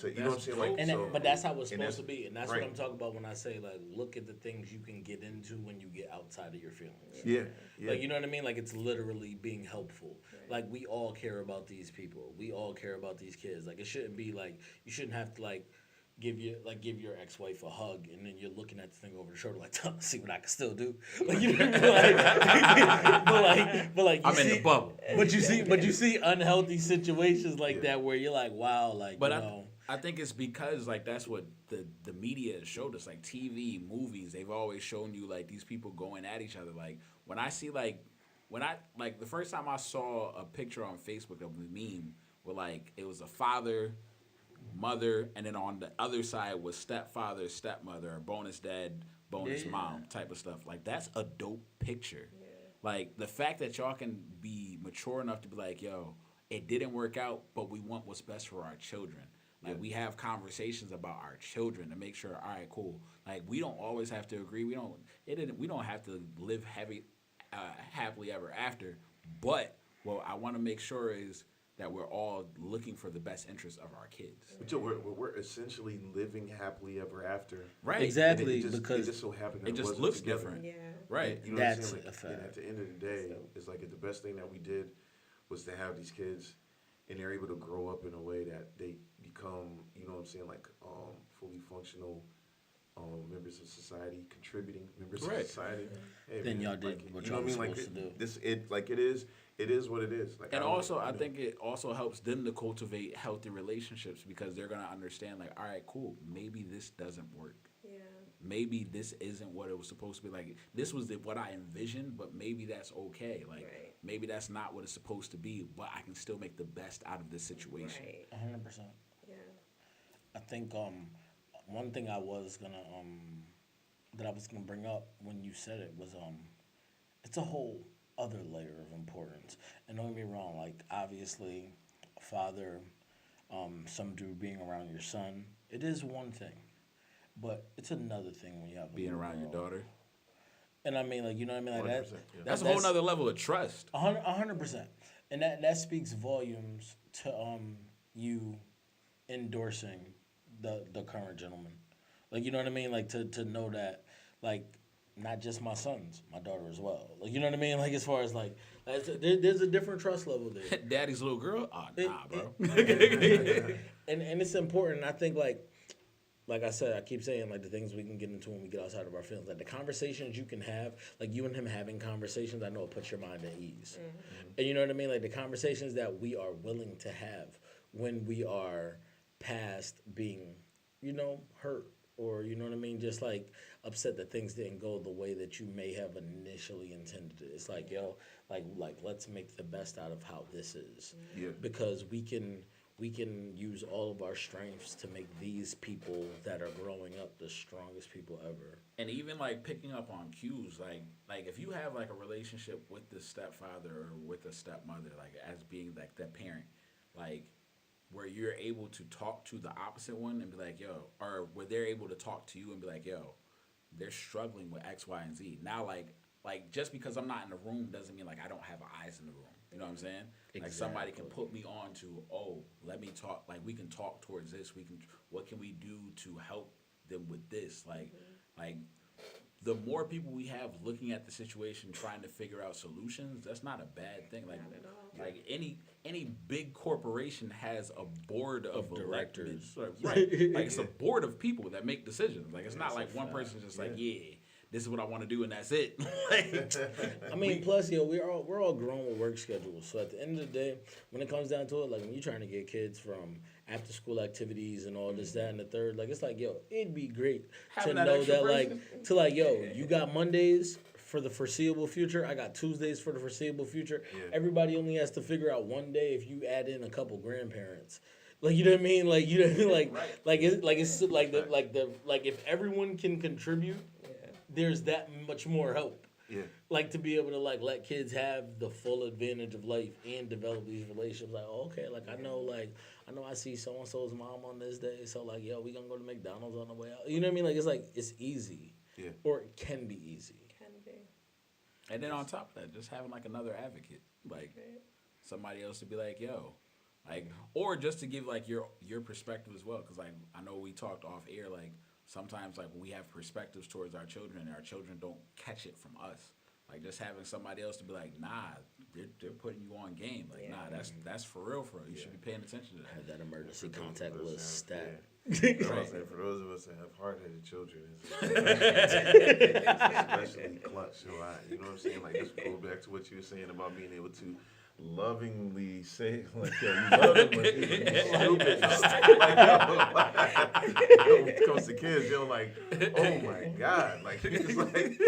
you know what I'm saying? Like, And so, but that's how it's supposed to be, and that's right. what I'm talking about when I say like, look at the things you can get into when you get outside of your feelings. Yeah. Like you know what I mean? Like it's literally being helpful. Like we all care about these people. We all care about these kids. Like it shouldn't be like you shouldn't have to like give your ex-wife a hug and then you're looking at the thing over the shoulder like, see what I can still do. Like you know, but like I'm in the bubble. But you see unhealthy situations like that where you're like, wow, like But you know. I think it's because like that's what the media has showed us, like TV, movies. They've always shown you like these people going at each other. Like when I see the first time I saw a picture on Facebook of a meme where like it was a father, mother, and then on the other side was stepfather, stepmother, bonus dad, bonus mom type of stuff. Like that's a dope picture. Yeah. Like the fact that y'all can be mature enough to be like, yo, it didn't work out, but we want what's best for our children. Like we have conversations about our children to make sure, all right, cool. Like we don't always have to agree. We don't have to live happily ever after. But what I want to make sure is that we're all looking for the best interest of our kids. But we're essentially living happily ever after. Right. Exactly, It because just so happened that it just wasn't looks together. different. Yeah. Right. You know what I'm That's saying? a Like, fact. and at the end of the day, it's like the best thing that we did was to have these kids, and they're able to grow up in a way that they become, you know what I'm saying, like fully functional members of society, contributing members Right. of society. Hey, Then man, y'all did like, what you know y'all what I mean? was Like supposed to do. it is what it is. Like, And don't- also, I you know. think it also helps them to cultivate healthy relationships because they're gonna understand, like, all right, cool, maybe this doesn't work. Yeah. Maybe this isn't what it was supposed to be. Like, this was what I envisioned, but maybe that's okay. Like, Right. maybe that's not what it's supposed to be, but I can still make the best out of this situation. Right. 100%. Yeah. I think one thing I was gonna that I was gonna bring up when you said it was it's a whole other layer of importance. And don't get me wrong, like obviously a father, some dude being around your son, it is one thing. But it's another thing when you have a Being little around your girl. daughter. And I mean, like, you know what I mean? Like that. 100%, yeah. That's a whole nother level of trust. 100%. And that speaks volumes to you endorsing the current gentleman. Like, you know what I mean? Like to know that, like, not just my sons, my daughter as well. Like, you know what I mean? Like, as far as like there's a different trust level there. Daddy's little girl? Oh, nah, bro. And it's important. I think like I said, I keep saying like the things we can get into when we get outside of our feelings, like the conversations you can have, like you and him having conversations, I know it puts your mind at ease. And you know what I mean? Like the conversations that we are willing to have when we are past being, hurt or, you know what I mean? Just like upset that things didn't go the way that you may have initially intended it. It's like, yo, like let's make the best out of how this is. Yeah. Because we can use all of our strengths to make these people that are growing up the strongest people ever. And even like picking up on cues, like if you have like a relationship with the stepfather or with the stepmother, like as being like that parent, like where you're able to talk to the opposite one and be like, yo, or where they're able to talk to you and be like, yo, they're struggling with X, Y, and Z. Now, like just because I'm not in the room doesn't mean like I don't have eyes in the room. You know what I'm saying? Like somebody can put me on to, let me talk. Like we can talk towards this. What can we do to help them with this? Like the more people we have looking at the situation, trying to figure out solutions, that's not a bad thing. Like, Not at all. like any big corporation has a board of directors. right? Like it's a board of people that make decisions. Like it's not like one person just like, this is what I want to do and that's it. Like, I mean, plus, we're all grown with work schedules. So at the end of the day, when it comes down to it, like when you're trying to get kids from after school activities and all this, that, and the third, like it's like, yo, it'd be great Having to that know extra that, person. like, to like, yo, you got Mondays for the foreseeable future. I got Tuesdays for the foreseeable future. Yeah. Everybody only has to figure out one day if you add in a couple grandparents. Like, you know what I mean? Like, you know what I mean? Like if everyone can contribute, there's that much more help. Yeah. Like to be able to like let kids have the full advantage of life and develop these relationships. Like, okay, like I know I see so and so's mom on this day, so like, yo, we gonna go to McDonald's on the way out. You know what I mean? Like it's easy. Yeah. Or it can be easy. Can be. and then on top of that, just having like another advocate, like somebody else to be like, yo, like, or just to give like your perspective as well, because like I know we talked off air, like sometimes like when we have perspectives towards our children and our children don't catch it from us, like just having somebody else to be like, nah, they're putting you on game, like nah, that's for real, you should be paying attention to Have that. that emergency For those contact of us list that have- stat. You know what I'm saying? For those of us that have hard-headed children, it's especially clutch. So you know what I'm saying? Like, this goes back to what you were saying about being able to lovingly say, like, yo, you love them, but you're stupid. When it comes to kids, they're like, oh my God. Like, it's like,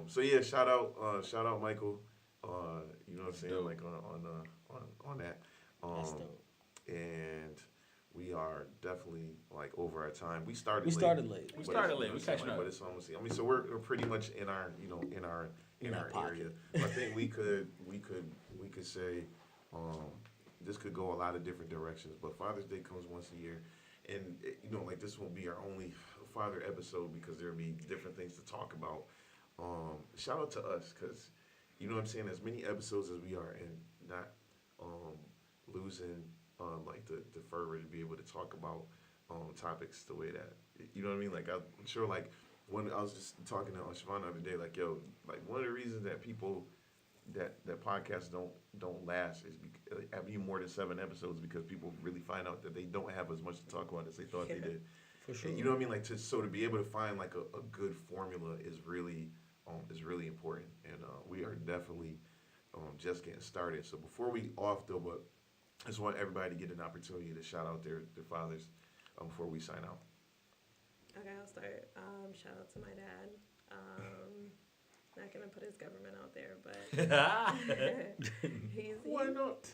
so yeah, shout out Michael. You know what I'm saying? dope. Like, on that. That's dope. And we are definitely like over our time. We started We late. started late. We started late. We catching up. But it's almost. I mean, so we're pretty much in our in our area. I think we could say this could go a lot of different directions. But Father's Day comes once a year, and like this won't be our only father episode because there'll be different things to talk about. Shout out to us because you know what I'm saying. As many episodes as we are, and not losing. Like the fervor to be able to talk about topics the way that you know what I mean. Like I'm sure, like when I was just talking to Siobhan the other day, like yo, like one of the reasons that people that podcasts don't last is have even more than 7 episodes because people really find out that they don't have as much to talk about as they thought they did. For sure. You know what I mean? Like to be able to find like a good formula is really important, and we are definitely just getting started. So before we off though, but I just want everybody to get an opportunity to shout out their fathers before we sign out. Okay, I'll start. Shout out to my dad. Not gonna put his government out there, but Why not?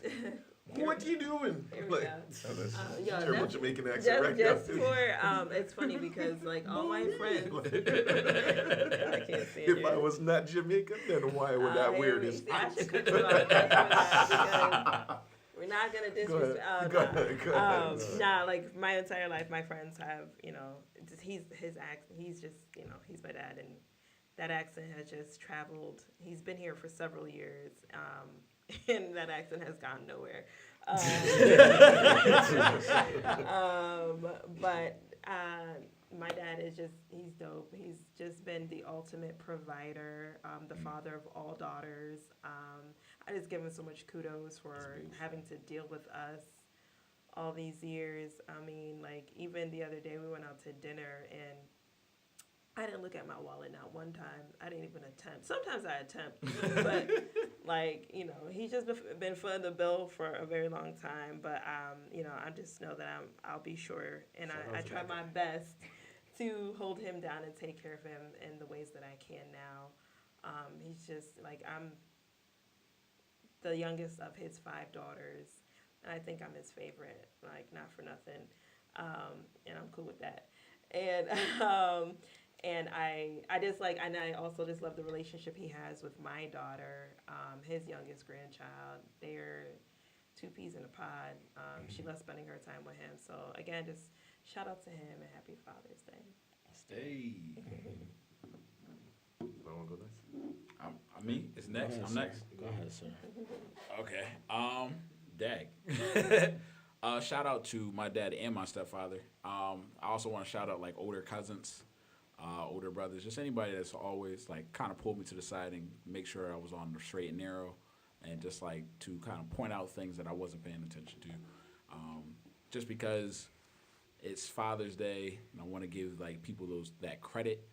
What you doing? Here we go. Yo, Terrible that's- Jamaican accent right now. just for it's funny because like all my friends, I can't stand If I it. was not Jamaican, then why would that weirdness? See, I should cook you up for that because we're not gonna disrespect. Go ahead. Nah, like my entire life, my friends have, his accent. He's just, he's my dad, and that accent has just traveled. He's been here for several years, and that accent has gone nowhere. But my dad is he's dope. He's just been the ultimate provider, the father of all daughters. I just give him so much kudos for having to deal with us all these years. I mean, like, even the other day we went out to dinner and I didn't look at my wallet not one time. I didn't even attempt. Sometimes I attempt, but like, he's just been footing the bill for a very long time. But I just know that I'll be sure, and I try my best to hold him down and take care of him in the ways that I can now. He's just like, I'm the youngest of his 5 daughters, and I think I'm his favorite. Like, not for nothing, and I'm cool with that. And I just like, and I also just love the relationship he has with my daughter, his youngest grandchild. They're 2 peas in a pod. She loves spending her time with him. So again, just shout out to him and happy Father's Day. Stay. I want to go next. Me? It's next. I'm next. Go ahead, sir. Okay. Dag. Shout out to my dad and my stepfather. I also want to shout out like older cousins, older brothers, just anybody that's always like kind of pulled me to the side and make sure I was on the straight and narrow, and just like to kind of point out things that I wasn't paying attention to. Just because it's Father's Day, and I want to give like people that credit,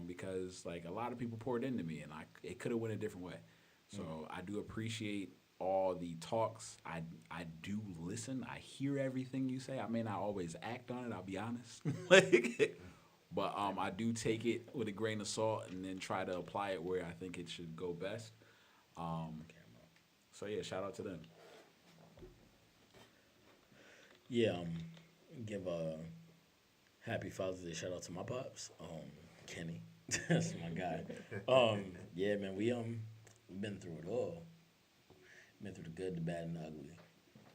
because like a lot of people poured into me, and it could have went a different way. So I do appreciate all the talks. I do listen. I hear everything you say. I may not always act on it, I'll be honest. But I do take it with a grain of salt and then try to apply it where I think it should go best. So yeah, shout out to them. Yeah, give a happy Father's Day shout out to my pops, Kenny. That's my guy. Yeah, man, we've been through it all. Been through the good, the bad, and the ugly,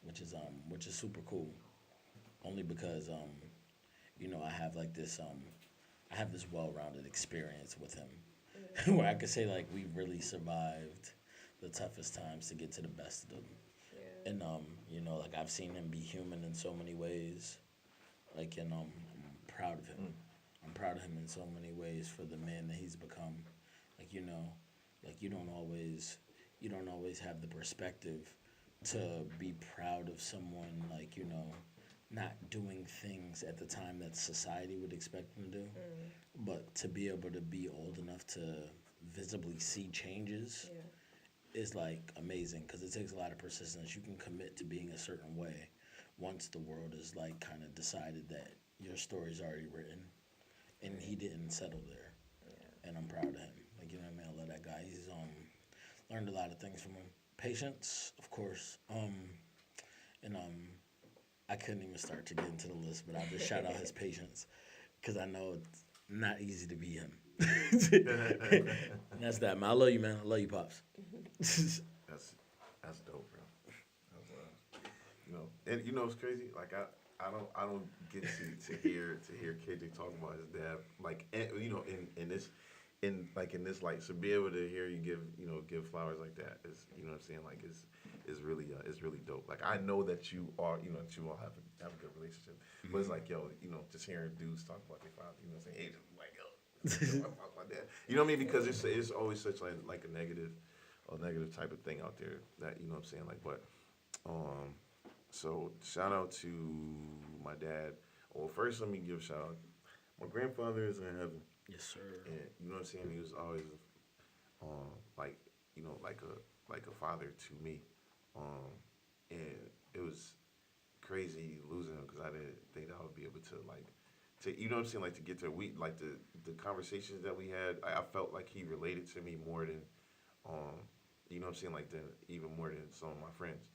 which is super cool. Only because I have like this I have this well-rounded experience with him, where I could say like we really survived the toughest times to get to the best of them. Yeah. And like I've seen him be human in so many ways. Like, and I'm proud of him. I'm proud of him in so many ways for the man that he's become. Like, like you don't always have the perspective to be proud of someone, like, not doing things at the time that society would expect them to do. But to be able to be old enough to visibly see changes is like amazing, because it takes a lot of persistence. You can commit to being a certain way once the world is like kind of decided that your story's already written, and he didn't settle there. And I'm proud of him. Like, I mean, I love that guy. He's learned a lot of things from him. Patience, of course. And I couldn't even start to get into the list, but I'll just shout out his patience, because I know it's not easy to be him. And that's that, man. I love you, man. I love you, Pops. That's dope, bro. And it's crazy. Like I don't get to hear KJ talk about his dad, like, in this light. So be able to hear you give flowers like that is, what I'm saying, like, is really dope. Like, I know that you all that you all have a good relationship, but it's like, just hearing dudes talk about their father, saying, hey, like, yo, talk about that. You know what I mean? Because it's always such like a negative type of thing out there that, what I'm saying, like, but so shout out to my dad Well, first let me give a shout out. My grandfather is in heaven, Yes, sir. and you know what I'm saying. He was always, like like a father to me, and it was crazy losing him because I didn't think I would be able to like to you know what I'm saying like to get to like the conversations that we had. I felt like he related to me more than um you know what I'm saying like than even more than some of my friends.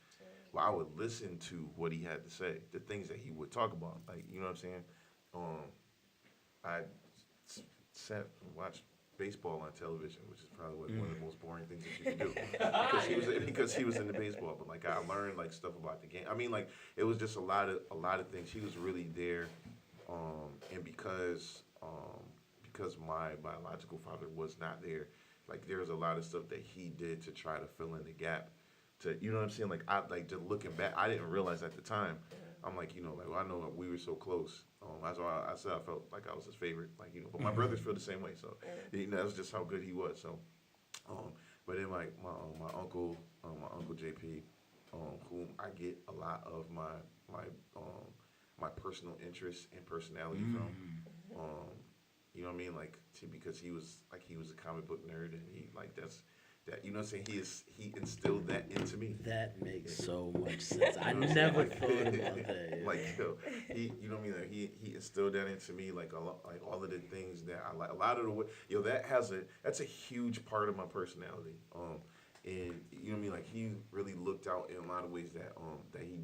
Well, I would listen to what he had to say, the things that he would talk about, like you know what I'm saying. Um, I sat and watched baseball on television, which is probably one of the most boring things that you can do because he was into baseball. But like I learned like stuff about the game. I mean, like it was just a lot of things. He was really there, and because my biological father was not there, like there was a lot of stuff that he did to try to fill in the gap. To you know what I'm saying? Like I like just looking back, I didn't realize at the time. I'm like, you know, like well, I know we were so close. That's why I said I felt like I was his favorite. Like you know, but my brothers feel the same way. So you know, that's just how good he was. So, but then like my uncle JP, whom I get a lot of my my personal interests and personality from. You know what I mean? Like because he was a comic book nerd and he like that you know what I'm saying he instilled that into me. That makes so much sense. I never thought about that. Like he you know what I mean like he instilled that into me like a lot like all of the things that I like a lot of the way that's a huge part of my personality. And you know what I mean like he really looked out in a lot of ways that he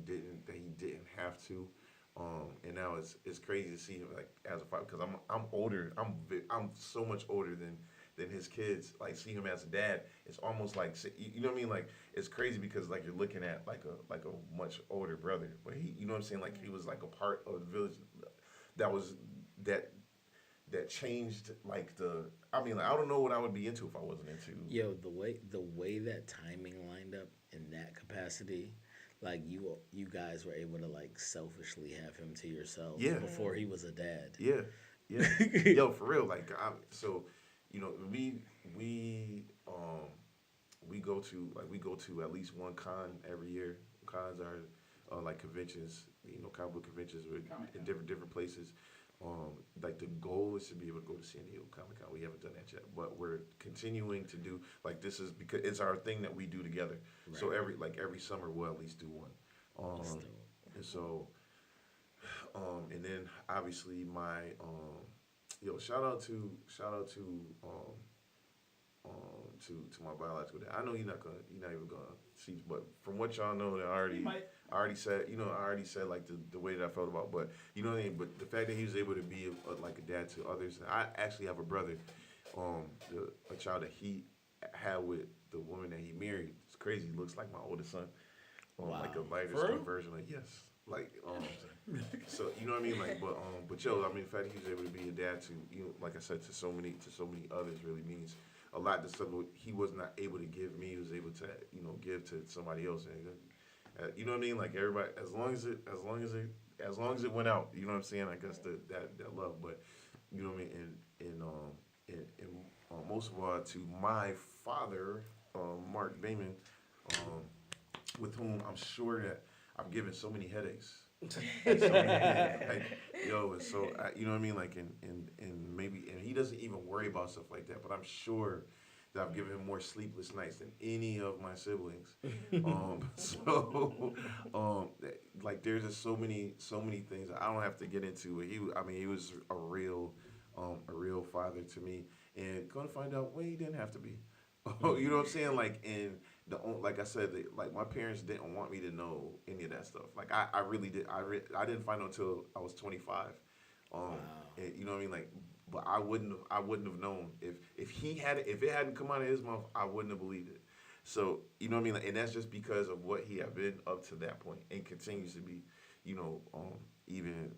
didn't have to. And now it's crazy to see him like as a father because I'm older. I'm so much older than his kids. Like see him as a dad, it's almost like you know what I mean. Like it's crazy because like you're looking at like a much older brother, but he you know what I'm saying. Like he was like a part of the village that was that changed like the. I mean like, I don't know what I would be into if I wasn't into. Yo, the way that timing lined up in that capacity, like you guys were able to like selfishly have him to yourselves Yeah. before he was a dad. Yeah, yeah. Yo, for real. Like so. You know, we go to at least one con every year. Cons are like conventions, you know, comic book conventions in different places. Like the goal is to be able to go to San Diego Comic Con. We haven't done that yet, but we're continuing to do like this is because it's our thing that we do together. Right. So every summer we'll at least do one. And so, and then obviously my yo, shout out to my biological dad. I know you're not even gonna see, but from what y'all know, I already said like the way that I felt about, but you know what I mean. But the fact that he was able to be like a dad to others, I actually have a brother, a child that he had with the woman that he married. It's crazy. He looks like my oldest son, Wow. like a lighter skin version. Like yes. Like so you know what I mean like but yo I mean the fact that he was able to be a dad to you know like I said to so many others really means a lot. The stuff he was not able to give me he was able to you know give to somebody else and you know what I mean like everybody as long as it went out you know what I'm saying I guess that love but you know what I mean and most of all to my father Mark Bayman with whom I'm sure that I've given so many headaches. Yo, so you know what I mean, like, and maybe, and he doesn't even worry about stuff like that. But I'm sure that I've given him more sleepless nights than any of my siblings. Like, there's just so many things I don't have to get into. He was a real father to me, and gonna find out, well, he didn't have to be. You know what I'm saying? Like, and like I said, like my parents didn't want me to know any of that stuff. Like I really did. I didn't find out until I was 25. Wow. And, you know what I mean? Like, but I wouldn't have known if it hadn't come out of his mouth, I wouldn't have believed it. So you know what I mean? Like, and that's just because of what he had been up to that point and continues to be, you know, even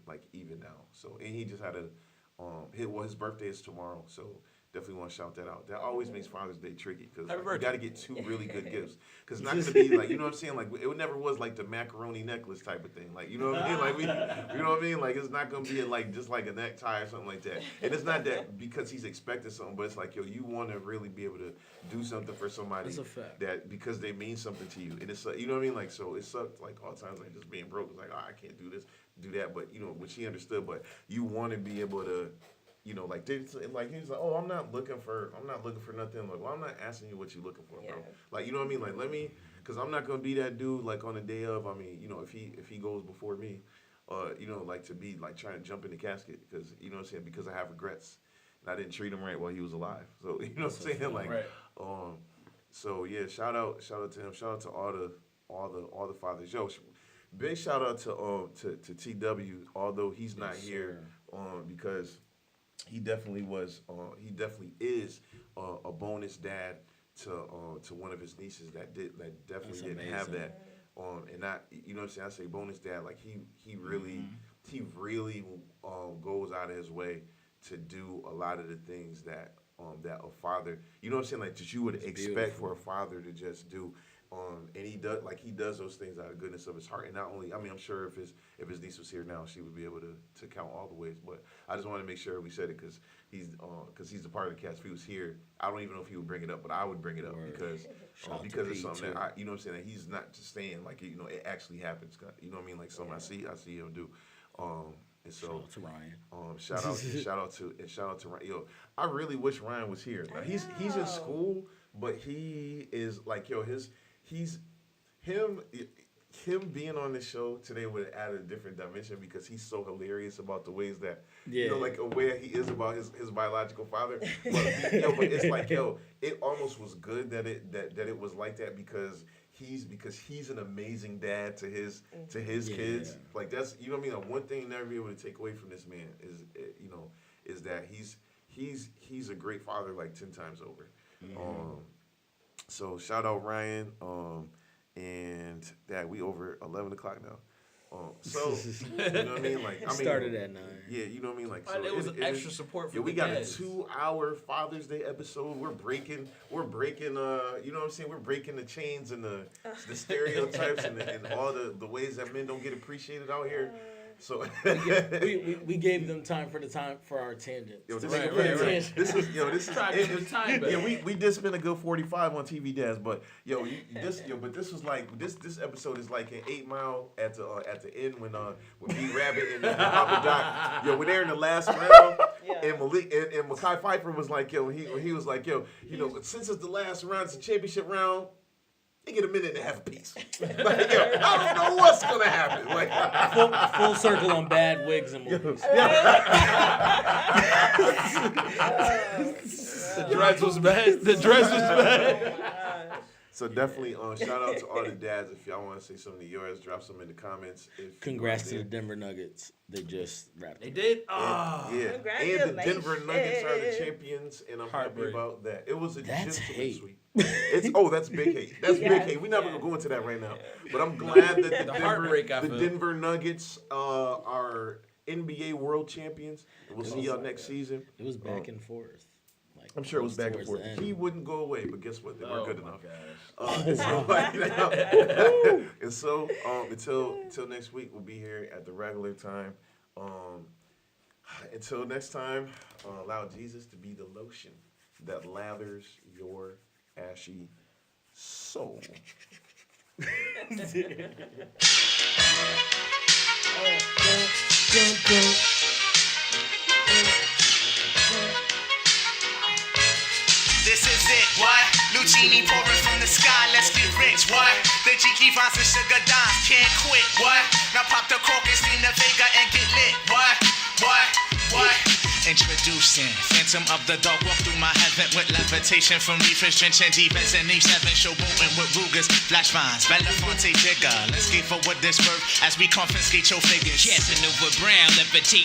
now. So and he just had his birthday is tomorrow, so definitely want to shout that out. That always makes Father's Day tricky because Happy you birthday. got to get 2 really good gifts. Because it's not going to be like, you know what I'm saying? Like, it never was like the macaroni necklace type of thing. Like, you know what I mean? Like, you know what I mean? Like, it's not going to be like just like a necktie or something like that. And it's not that because he's expecting something, but it's like, yo, you want to really be able to do something for somebody That's a fact. that because they mean something to you. And it's like, you know what I mean? Like, so it sucked like all times, like just being broke. It's like, oh, I can't do this, do that. But, you know, which he understood, but you want to be able to, you know, like he was like, oh, I'm not looking for nothing. Like, well, I'm not asking you what you're looking for, bro. Yeah. Like, you know what I mean? Like, let me, because I'm not gonna be that dude like on the day of. I mean, you know, if he goes before me, you know, like to be like trying to jump in the casket because you know what I'm saying, because I have regrets and I didn't treat him right while he was alive. So you know what I'm saying, like, Right. so yeah, shout out to him. Shout out to all the fathers. Yo, big shout out to TW. Although he's not here, because he definitely is a bonus dad to one of his nieces that definitely didn't have that. And not, you know what I'm saying? I say bonus dad, like he really goes out of his way to do a lot of the things that a father, you know what I'm saying, like that you would expect for a father to just do. And he does those things out of goodness of his heart. And not only, I mean, I'm sure if his niece was here now, she would be able to count all the ways. But I just wanted to make sure we said it because he's a part of the cast. If he was here, I don't even know if he would bring it up, but I would bring it up because it's something that you know what I'm saying, that he's not just saying like, you know, it actually happens. You know what I mean? Like something I see him do. And so shout out to Ryan. Shout out to Ryan. Yo, I really wish Ryan was here. Now, he's in school, but he is like, yo, him being on the show today would add a different dimension because he's so hilarious about the ways that, you know, like aware he is about his biological father. But it's like, yo, it almost was good that it was like that because he's an amazing dad to his kids. Like that's, you know what I mean? One thing you never be able to take away from this man is that he's a great father like 10 times over. So shout out Ryan, and that we over 11 o'clock now. So you know what I mean? Like started at 9. Yeah, you know what I mean? Like so It was extra support for we the got dads. a 2-hour Father's Day episode. We're breaking you know what I'm saying? We're breaking the chains and the stereotypes and all the ways that men don't get appreciated out here. So we gave them time for our tangents. Yo, To this, make right, a good right. tangent. This is Try to give the time back. Yeah, we did spend a good 45 on TV Dads, but but this was like this episode is like an 8 Mile at the end when B Rabbit and Papa Doc, yo, when they're in the last round, and Malik and Mekhi Phifer was like, yo, he was like, yo, you know, since it's the last round, it's a championship round. They get a minute and a half apiece. Like, yo, I don't know what's gonna happen. Like full circle on bad wigs and movies. The dress was bad. The dress was bad. So definitely shout out to all the dads. If y'all want to say something to yours, drop some in the comments. Congrats to the Denver Nuggets. They just wrapped They it. did? Yeah. And the Denver Nuggets are the champions, and I'm happy about that. It was a That's gentleman hate. sweep. That's big hate. That's big hate. We're not going to go into that right now. But I'm glad that the Denver Nuggets are NBA world champions. And we'll see y'all next season. It was back and forth. Like, I'm sure it was back and towards forth. the end. He wouldn't go away, but guess what? They weren't good enough. And so until next week, we'll be here at the regular time. Until next time, allow Jesus to be the lotion that lathers your ashy soul. This is it, what? Lucini pouring from the sky, let's get rich, what? The Jiki Vines and Sugar Dimes can't quit, what? Now pop the cork and steam the Vega and get lit, what? Introducing Phantom of the Dark, walk through my heaven with levitation from reefers, drenching defense and E7, showboating with Rugers, flash vines, Belafonte Jigger. Let's get forward this birth as we confiscate your figures. Casanova Brown, levitate.